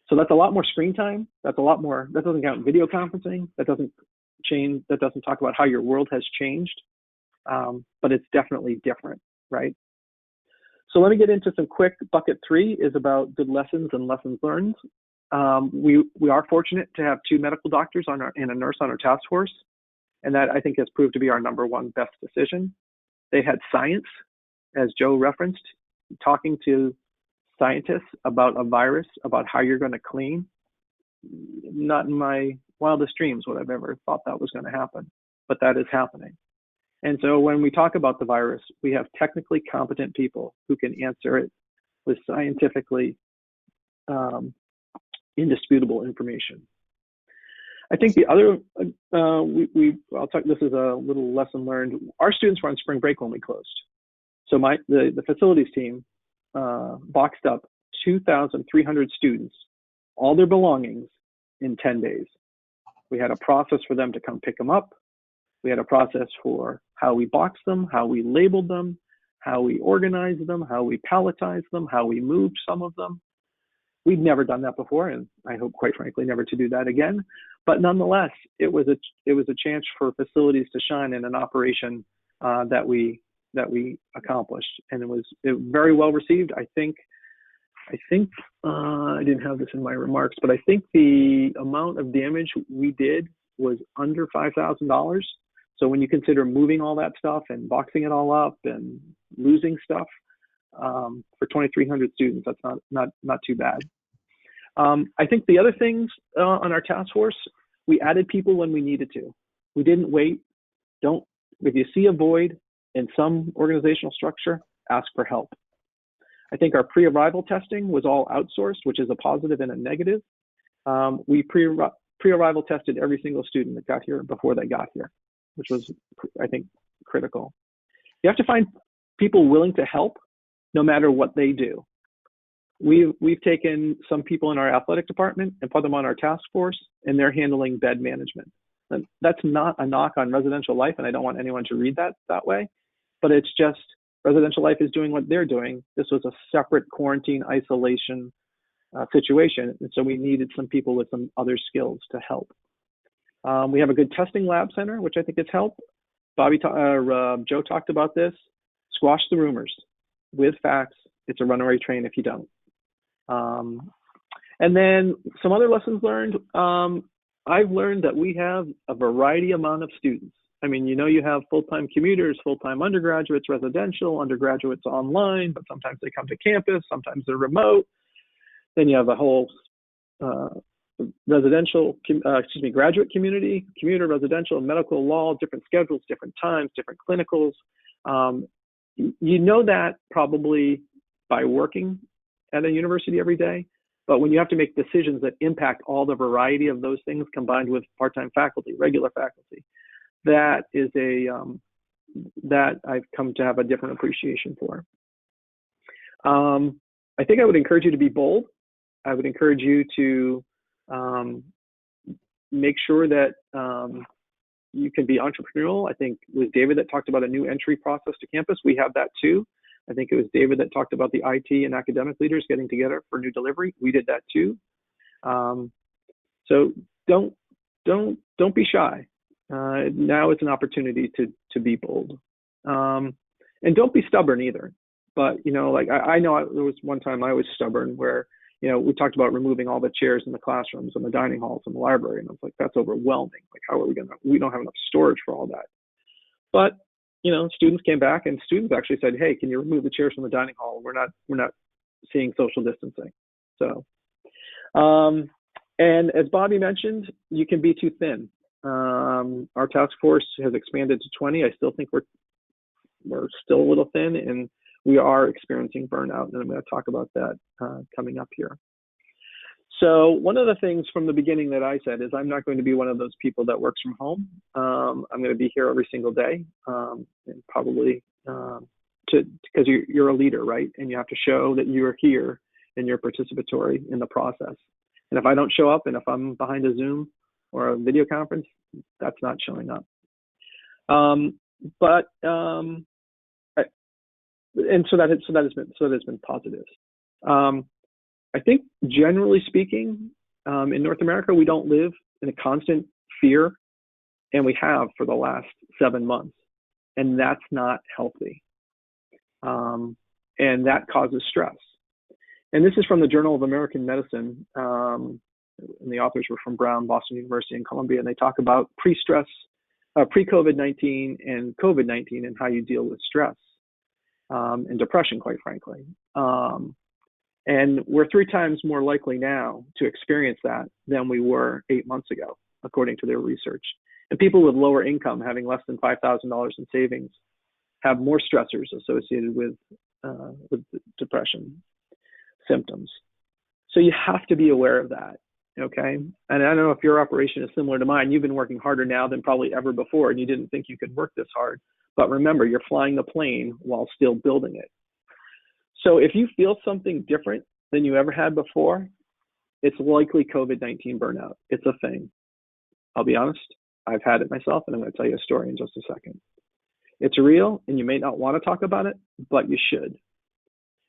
So that's a lot more screen time. That's a lot more, that doesn't count video conferencing. That doesn't talk about how your world has changed, but it's definitely different, right? So let me get into some quick. Bucket 3 is about good lessons and lessons learned. We are fortunate to have 2 medical doctors and a nurse on our task force, and that I think has proved to be our #1 best decision. They had science, as Joe referenced, talking to scientists about a virus, about how you're going to clean. Not in my wildest dreams would I've ever thought that was going to happen, but that is happening. And so when we talk about the virus, we have technically competent people who can answer it with scientifically indisputable information. I think the other, I'll talk, this is a little lesson learned. Our students were on spring break when we closed. So the facilities team boxed up 2,300 students, all their belongings, in 10 days. We had a process for them to come pick them up. We had a process for how we boxed them, how we labeled them, how we organized them, how we palletized them, how we moved some of them. We'd never done that before, and I hope, quite frankly, never to do that again. But nonetheless, it was a chance for facilities to shine in an operation that we accomplished, and it was very well received. I think I didn't have this in my remarks, but I think the amount of damage we did was under $5,000. So when you consider moving all that stuff and boxing it all up and losing stuff, for 2,300 students, that's not too bad. I think the other things on our task force, we added people when we needed to. We didn't wait. If you see a void in some organizational structure, ask for help. I think our pre-arrival testing was all outsourced, which is a positive and a negative. We pre-arrival tested every single student that got here before they got here, which was, I think, critical. You have to find people willing to help no matter what they do. We've taken some people in our athletic department and put them on our task force, and they're handling bed management. And that's not a knock on residential life, and I don't want anyone to read that way, but it's just residential life is doing what they're doing. This was a separate quarantine isolation situation, and so we needed some people with some other skills to help. We have a good testing lab center, which I think has helped. Joe talked about this. Squash the rumors with facts. It's a runaway train if you don't. And then some other lessons learned. I've learned that we have a variety amount of students. I mean, you have full-time commuters, full-time undergraduates, residential, undergraduates online, but sometimes they come to campus, sometimes they're remote. Then you have a whole graduate community, commuter, residential, medical, law, different schedules, different times, different clinicals. You know that probably by working at a university every day, but when you have to make decisions that impact all the variety of those things combined with part-time faculty, regular faculty, that is that I've come to have a different appreciation for. I think I would encourage you to be bold. I would encourage you to make sure that you can be entrepreneurial. I think it was David that talked about a new entry process to campus. We have that too. I think it was David that talked about the IT and academic leaders getting together for new delivery. We did that too. So don't be shy. Now it's an opportunity to be bold. And don't be stubborn either. But, I know there was one time I was stubborn where, we talked about removing all the chairs in the classrooms and the dining halls and the library. And I was like, that's overwhelming. Like, how are we don't have enough storage for all that. But students came back and students actually said, hey, can you remove the chairs from the dining hall? We're not seeing social distancing. So, and as Bobby mentioned, you can be too thin. Our task force has expanded to 20. I still think we're still a little thin, and we are experiencing burnout, and I'm going to talk about that coming up here. So one of the things from the beginning that I said is I'm not going to be one of those people that works from home. I'm going to be here every single day, and probably because you're a leader, right? And you have to show that you are here and you're participatory in the process. And if I don't show up, and if I'm behind a Zoom or a video conference, that's not showing up. And so that has been positive. I think generally speaking, in North America, we don't live in a constant fear, and we have for the last 7 months, and that's not healthy. And that causes stress. And this is from the Journal of American Medicine, and the authors were from Brown, Boston University, and Columbia, and they talk about pre-COVID-19 and COVID-19 and how you deal with stress and depression, quite frankly. And we're 3 times more likely now to experience that than we were 8 months ago, according to their research. And people with lower income, having less than $5,000 in savings, have more stressors associated with depression symptoms. So you have to be aware of that, okay? And I don't know if your operation is similar to mine. You've been working harder now than probably ever before, and you didn't think you could work this hard. But remember, you're flying the plane while still building it. So if you feel something different than you ever had before, it's likely COVID-19 burnout. It's a thing. I'll be honest, I've had it myself, and I'm going to tell you a story in just a second. It's real, and you may not want to talk about it, but you should.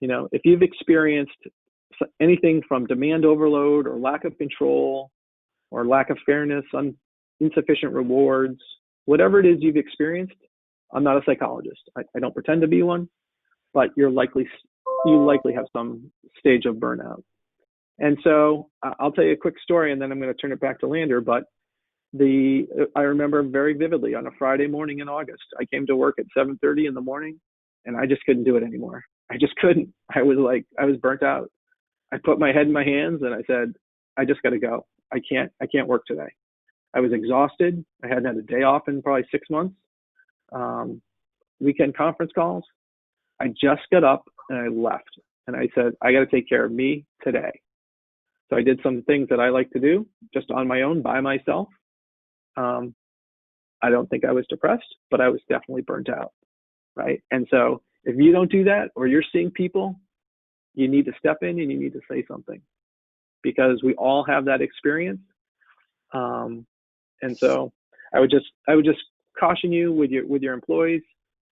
If you've experienced anything from demand overload or lack of control or lack of fairness, insufficient rewards, whatever it is you've experienced, I'm not a psychologist. I don't pretend to be one, but you likely have some stage of burnout. And so I'll tell you a quick story, and then I'm going to turn it back to Lander. But I remember very vividly on a Friday morning in August, I came to work at 7:30 in the morning, and I just couldn't do it anymore. I just couldn't. I was burnt out. I put my head in my hands and I said, I just got to go. I can't work today. I was exhausted. I hadn't had a day off in probably 6 months. Weekend conference calls. I just got up and I left, and I said, I got to take care of me today. So I did some things that I like to do just on my own, by myself. I don't think I was depressed, but I was definitely burnt out, right? And so if you don't do that, or you're seeing people, you need to step in and you need to say something, because we all have that experience. And so I would just caution you with your employees.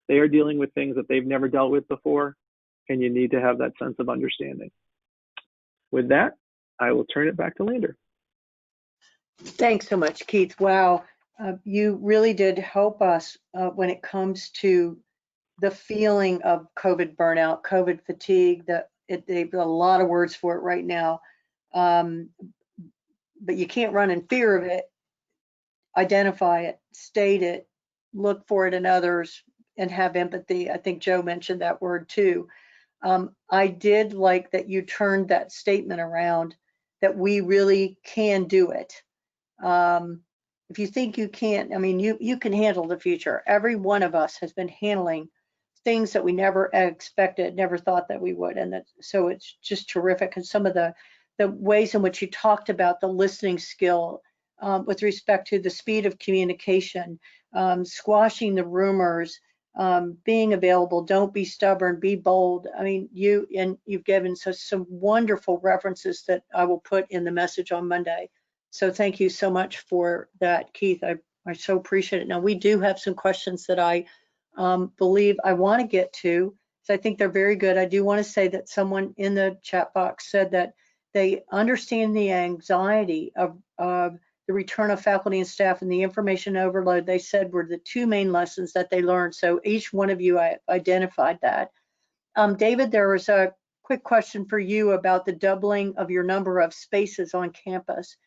They are dealing with things that they've never dealt with before, and you need to have that sense of understanding. With that, I will turn it back to Lander. Thanks so much, Keith. Wow, you really did help us when it comes to the feeling of COVID burnout, COVID fatigue. They've got a lot of words for it right now, but you can't run in fear of it. Identify it, state it, look for it in others, and have empathy. I think Joe mentioned that word too. I did like that you turned that statement around, that we really can do it. If you think you can't, I mean, you can handle the future. Every one of us has been handling things that we never expected, never thought that we would. And so it's just terrific. And some of the ways in which you talked about the listening skill with respect to the speed of communication, squashing the rumors, being available, don't be stubborn, be bold. I mean, you've given some wonderful references that I will put in the message on Monday. So thank you so much for that, Keith. I so appreciate it. Now, we do have some questions that I believe I want to get to, so I think they're very good. I do want to say that someone in the chat box said that they understand the anxiety of the return of faculty and staff and the information overload. They said were the 2 main lessons that they learned. So each one of you identified that. David, there was a quick question for you about the doubling of your number of spaces on campus.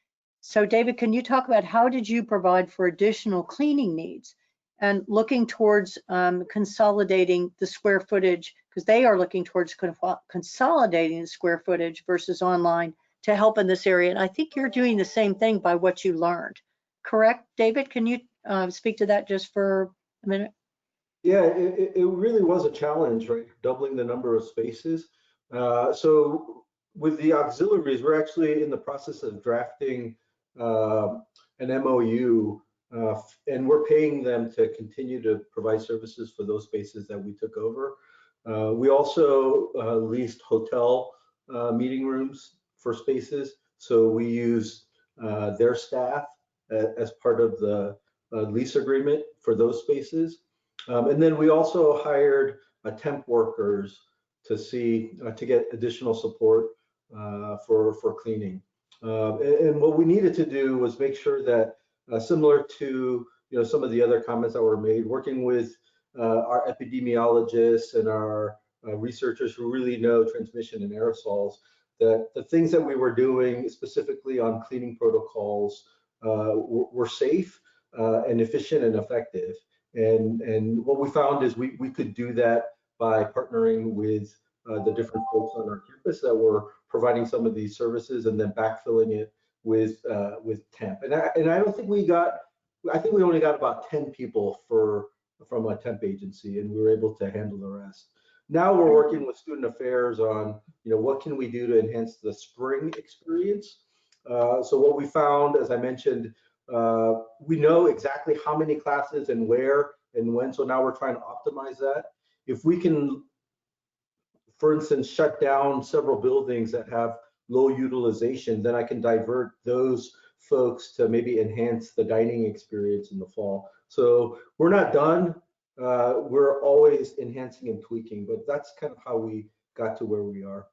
So David, can you talk about how did you provide for additional cleaning needs? and looking towards consolidating the square footage, because they are looking towards consolidating the square footage versus online to help in this area. And I think you're doing the same thing by what you learned. Correct, David? Can you speak to that just for a minute? Yeah, it really was a challenge, right? Doubling the number of spaces. So with the auxiliaries, we're actually in the process of drafting an MOU, and we're paying them to continue to provide services for those spaces that we took over. We also leased hotel meeting rooms for spaces. So we use their staff as part of the lease agreement for those spaces. And then we also hired temp workers to get additional support for cleaning. And what we needed to do was make sure that similar to some of the other comments that were made, working with our epidemiologists and our researchers who really know transmission and aerosols, that the things that we were doing specifically on cleaning protocols were safe and efficient and effective. And what we found is we could do that by partnering with the different folks on our campus that were providing some of these services, and then backfilling it with temp. And I don't think I think we only got about 10 people from a temp agency, and we were able to handle the rest. Now we're working with student affairs on what can we do to enhance the spring experience. So what we found, as I mentioned, we know exactly how many classes and where and when. So now we're trying to optimize that. If we can, for instance, shut down several buildings that have low utilization, then I can divert those folks to maybe enhance the dining experience in the fall. So we're not done. We're always enhancing and tweaking, but that's kind of how we got to where we are.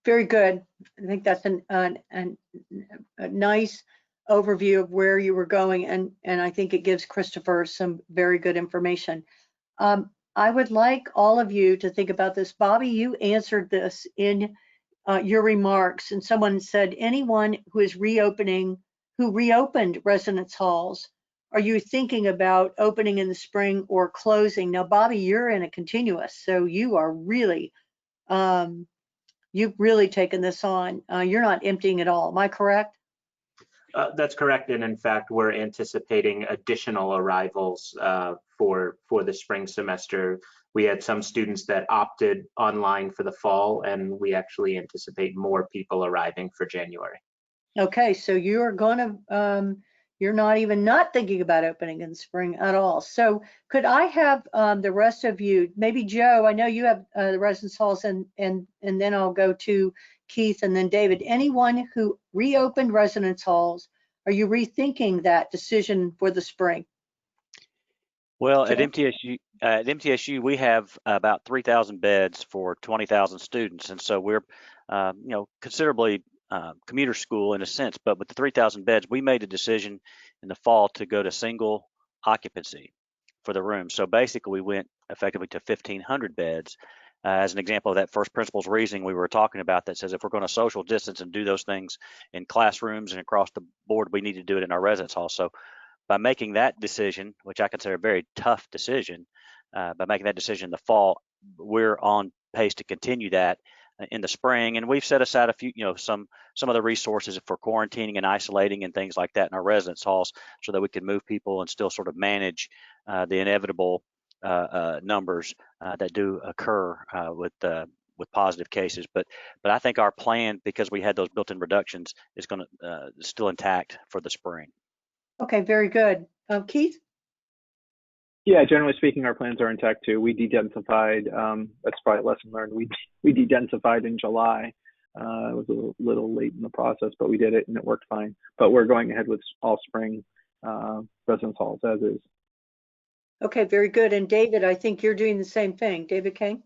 Very good. I think that's a nice overview of where you were going, and I think it gives Christopher some very good information. I would like all of you to think about this. Bobby, you answered this in your remarks, and someone said anyone who is who reopened residence halls, are you thinking about opening in the spring or closing? Now, Bobby, you're in a continuous, so you are really, you've really taken this on. You're not emptying at all. Am I correct? That's correct, and in fact, we're anticipating additional arrivals for the spring semester. We had some students that opted online for the fall, and we actually anticipate more people arriving for January. Okay, so you're going to, you're not even not thinking about opening in the spring at all. So could I have the rest of you, maybe Joe, I know you have the residence halls, and then I'll go to Keith and then David. Anyone who reopened residence halls, are you rethinking that decision for the spring? Well, Joe? at MTSU, we have about 3,000 beds for 20,000 students, and so we're, considerably commuter school in a sense. But with the 3,000 beds, we made a decision in the fall to go to single occupancy for the room. So basically, we went effectively to 1,500 beds. As an example of that first principles reasoning we were talking about, that says if we're going to social distance and do those things in classrooms and across the board, we need to do it in our residence hall. So by making that decision, which I consider a very tough decision, by making that decision in the fall, we're on pace to continue that in the spring. And we've set aside a few, some of the resources for quarantining and isolating and things like that in our residence halls, so that we can move people and still sort of manage the inevitable numbers that do occur with positive cases. But I think our plan, because we had those built-in reductions, is going to still intact for the spring. Okay, very good. Keith? Yeah, generally speaking, our plans are intact too. We de-densified, that's probably a lesson learned. We de-densified in July. It was a little late in the process, but we did it and it worked fine. But we're going ahead with all spring residence halls as is. Okay, very good. And David, I think you're doing the same thing. David King?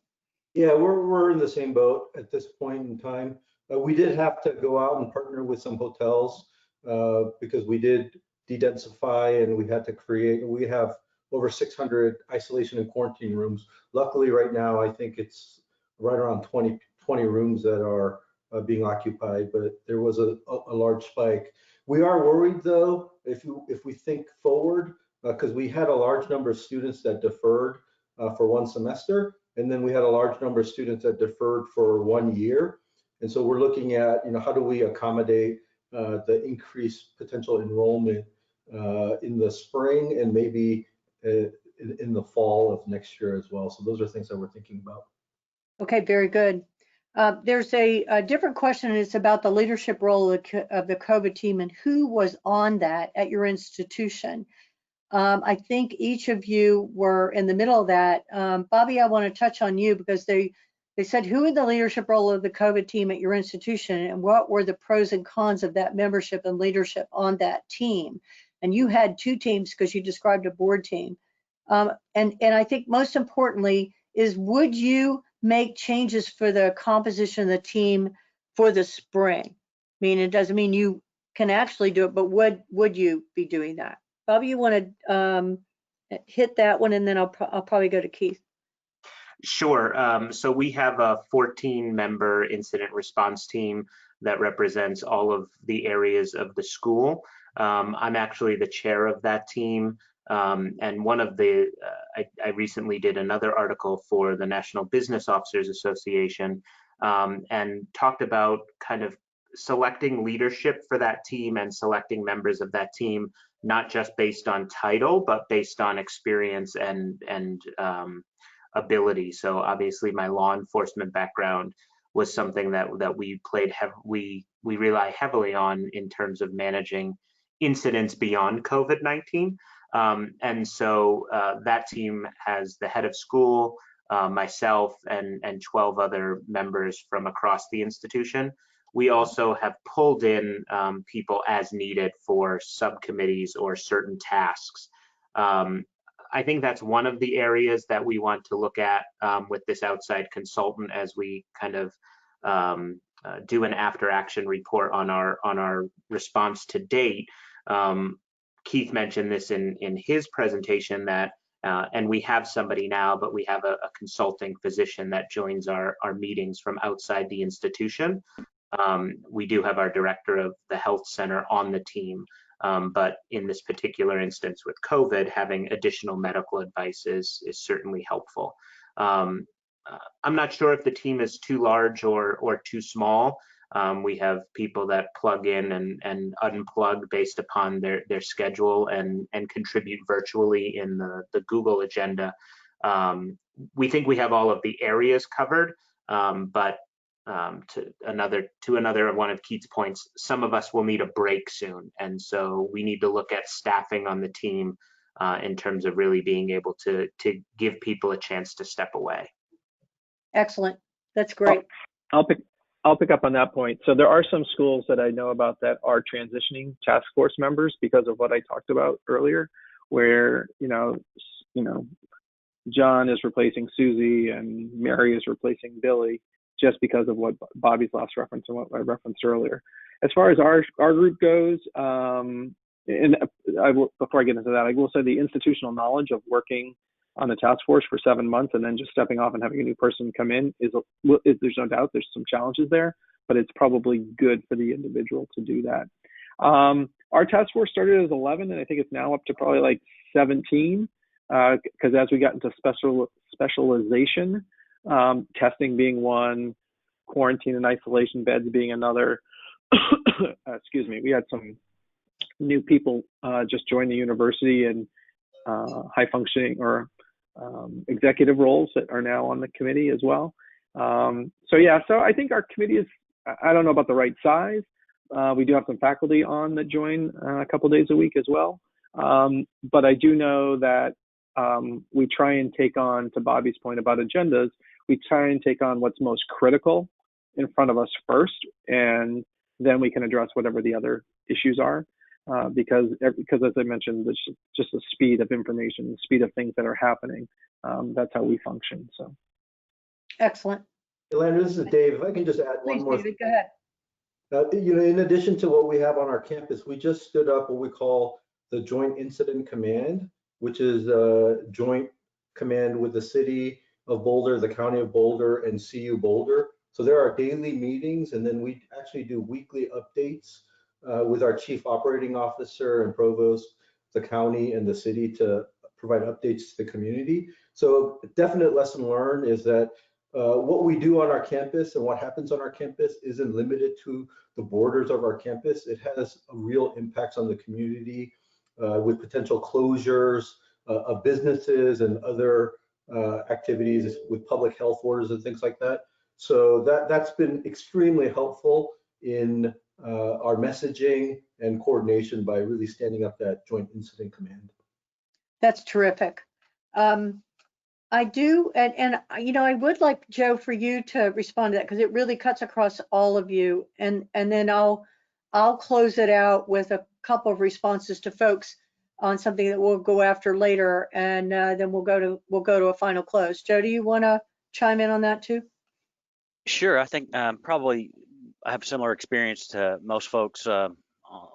Yeah, we're in the same boat at this point in time. We did have to go out and partner with some hotels because we did de-densify, and we have over 600 isolation and quarantine rooms. Luckily, right now, I think it's right around 20 rooms that are being occupied, but there was a large spike. We are worried, though, if we think forward, because we had a large number of students that deferred for one semester, and then we had a large number of students that deferred for 1 year. And so we're looking at, how do we accommodate the increased potential enrollment in the spring and maybe in the fall of next year as well. So those are things that we're thinking about. Okay, very good. There's a different question, and it's about the leadership role of the COVID team and who was on that at your institution. I think each of you were in the middle of that. Bobby, I want to touch on you because they said, who in the leadership role of the COVID team at your institution, and what were the pros and cons of that membership and leadership on that team? And you had two teams because you described a board team. And I think most importantly is, would you make changes for the composition of the team for the spring? I mean, it doesn't mean you can actually do it, but would you be doing that? Bobby, you want to hit that one, and then I'll probably go to Keith. Sure. So we have a 14-member incident response team that represents all of the areas of the school. I'm actually the chair of that team. And one of the, I recently did another article for the National Business Officers Association and talked about kind of selecting leadership for that team and selecting members of that team, not just based on title, but based on experience and ability. So obviously my law enforcement background was something that we rely heavily on in terms of managing incidents beyond COVID-19. And so that team has the head of school, myself, and 12 other members from across the institution. We also have pulled in people as needed for subcommittees or certain tasks. I think that's one of the areas that we want to look at with this outside consultant as we kind of do an after action report on our response to date. Keith mentioned this in his presentation that, and we have somebody now, but we have a consulting physician that joins our meetings from outside the institution. We do have our director of the health center on the team, but in this particular instance with COVID, having additional medical advice is certainly helpful. I'm not sure if the team is too large or too small. We have people that plug in and unplug based upon their schedule and contribute virtually in the Google agenda. We think we have all of the areas covered, but to another one of Keith's points, some of us will need a break soon, and so we need to look at staffing on the team in terms of really being able to give people a chance to step away. Excellent, that's great. I'll pick up on that point. So there are some schools that I know about that are transitioning task force members because of what I talked about earlier, where John is replacing Susie and Mary is replacing Billy, just because of what Bobby's last reference and what I referenced earlier. As far as our group goes, and before I get into that, I will say the institutional knowledge of working on the task force for 7 months and then just stepping off and having a new person come in is there's no doubt there's some challenges there, but it's probably good for the individual to do that. Our task force started as 11, and I think it's now up to probably like 17, because as we got into specialization, testing being one, quarantine and isolation beds being another. Excuse me, we had some new people just join the university in high functioning or executive roles that are now on the committee as well. So I think our committee is, I don't know about the right size. We do have some faculty on that join a couple days a week as well. But I do know that we try and take on, to Bobby's point about agendas, we try and take on what's most critical in front of us first, and then we can address whatever the other issues are. Because as I mentioned, there's just the speed of information, the speed of things that are happening. That's how we function. So, excellent. Yolanda, this is Dave. If I can just add one more. David, go ahead. In addition to what we have on our campus, we just stood up what we call the Joint Incident Command, which is a joint command with the City of Boulder, the County of Boulder, and CU Boulder. So there are daily meetings, and then we actually do weekly updates with our Chief Operating Officer and Provost the county and the city to provide updates to the community. So definite lesson learned is that what we do on our campus and what happens on our campus isn't limited to the borders of our campus. It has a real impacts on the community with potential closures of businesses and other activities with public health orders and things like that. So that's been extremely helpful in our messaging and coordination by really standing up that joint incident command. That's terrific. I do, and you know, I would like, Joe, for you to respond to that because it really cuts across all of you, and then I'll close it out with a couple of responses to folks on something that we'll go after later, and then we'll go to a final close. Joe, do you want to chime in on that too? Sure. I think probably I have similar experience to most folks on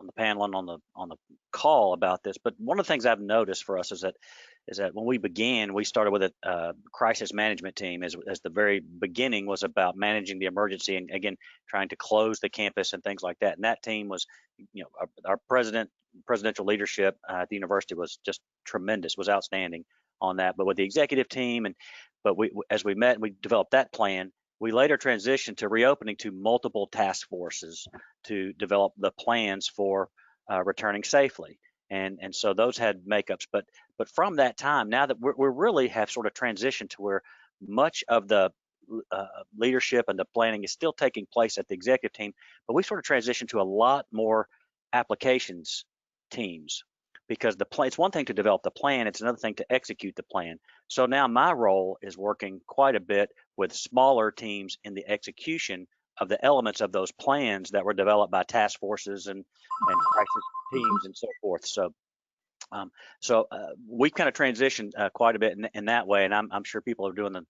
the panel and on the call about this. But one of the things I've noticed for us is that when we began, we started with a crisis management team as the very beginning was about managing the emergency and again trying to close the campus and things like that. And that team was, you know, our presidential leadership at the university was just tremendous, was outstanding on that. But with the executive team but as we met and we developed that plan, we later transitioned to reopening to multiple task forces to develop the plans for returning safely. And so those had makeups, but from that time, now that we really have sort of transitioned to where much of the leadership and the planning is still taking place at the executive team, but we sort of transitioned to a lot more applications teams because it's one thing to develop the plan, it's another thing to execute the plan. So now my role is working quite a bit with smaller teams in the execution of the elements of those plans that were developed by task forces and crisis teams and so forth. So we've kind of transitioned quite a bit in that way, and I'm sure people are doing them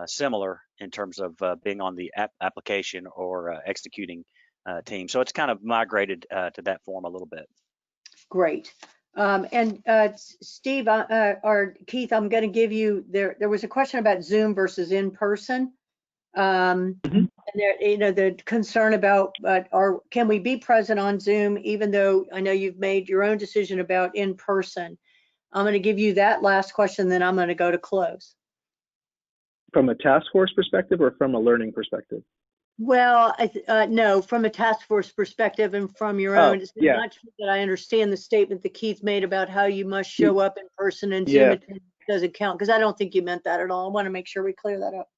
similar in terms of being on the application or executing team. So it's kind of migrated to that form a little bit. Great. And Steve or Keith, I'm going to give you there was a question about Zoom versus in person. And there, you know, the concern about can we be present on Zoom, even though I know you've made your own decision about in person. I'm going to give you that last question, then I'm going to go to close. From a task force perspective or from a learning perspective? Well, no, from a task force perspective and from your own. It's not true that I understand the statement that Keith made about how you must show up in person and Zoom attendance doesn't count, because I don't think you meant that at all. I want to make sure we clear that up.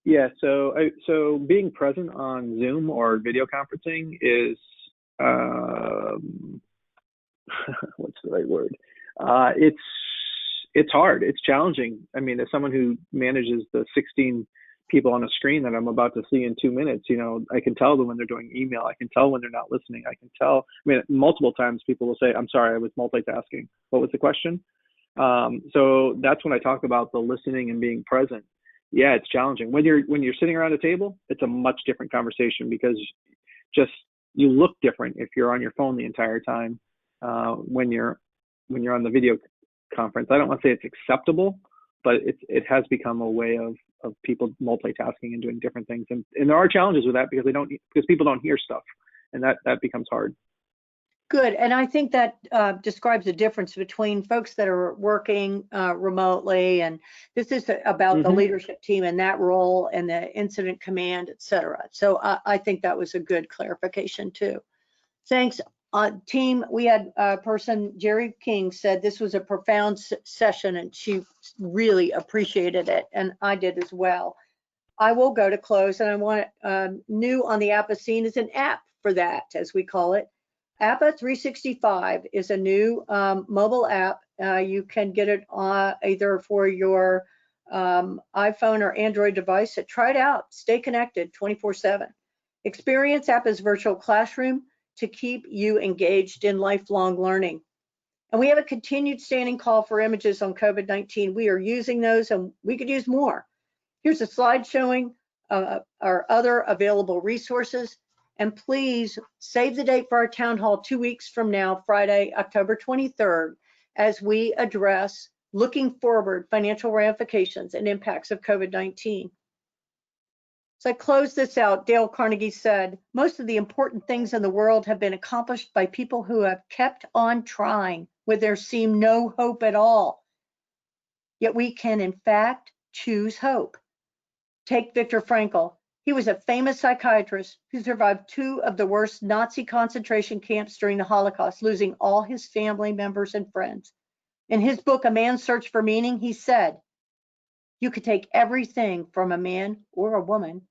Yeah, so being present on Zoom or video conferencing is what's the right word? It's hard. It's challenging. I mean, as someone who manages the 16 people on a screen that I'm about to see in 2 minutes, you know, I can tell them when they're doing email. I can tell when they're not listening. I can tell. I mean, multiple times people will say, "I'm sorry, I was multitasking. What was the question?" So that's when I talk about the listening and being present. Yeah, it's challenging. When you're sitting around a table, it's a much different conversation because just you look different if you're on your phone the entire time. When you're on the video conference, I don't want to say it's acceptable, but it has become a way of people multitasking and doing different things, and there are challenges with that because people don't hear stuff, and that becomes hard. Good, and I think that describes the difference between folks that are working remotely, and this is about the leadership team and that role and the incident command, et cetera. So I think that was a good clarification too. Thanks, team. We had a person, Jerry King, said this was a profound session and she really appreciated it, and I did as well. I will go to close, and I want new on the APA scene is an app for that, as we call it. APA 365 is a new mobile app. You can get it either for your iPhone or Android device. So try it out. Stay connected 24/7. Experience APA's virtual classroom to keep you engaged in lifelong learning. And we have a continued standing call for images on COVID-19. We are using those, and we could use more. Here's a slide showing our other available resources. And please save the date for our town hall 2 weeks from now, Friday, October 23rd, as we address looking forward financial ramifications and impacts of COVID-19. So I close this out. Dale Carnegie said, most of the important things in the world have been accomplished by people who have kept on trying when there seemed no hope at all. Yet we can, in fact, choose hope. Take Viktor Frankl. He was a famous psychiatrist who survived 2 of the worst Nazi concentration camps during the Holocaust, losing all his family members and friends. In his book, A Man's Search for Meaning, he said, you could take everything from a man or a woman,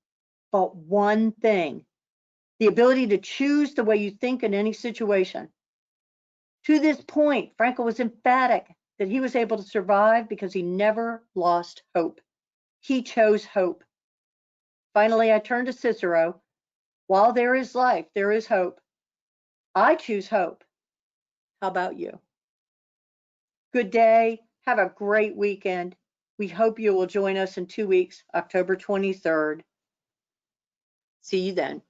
but one thing, the ability to choose the way you think in any situation. To this point, Frankl was emphatic that he was able to survive because he never lost hope. He chose hope. Finally, I turn to Cicero. While there is life, there is hope. I choose hope. How about you? Good day. Have a great weekend. We hope you will join us in 2 weeks, October 23rd. See you then.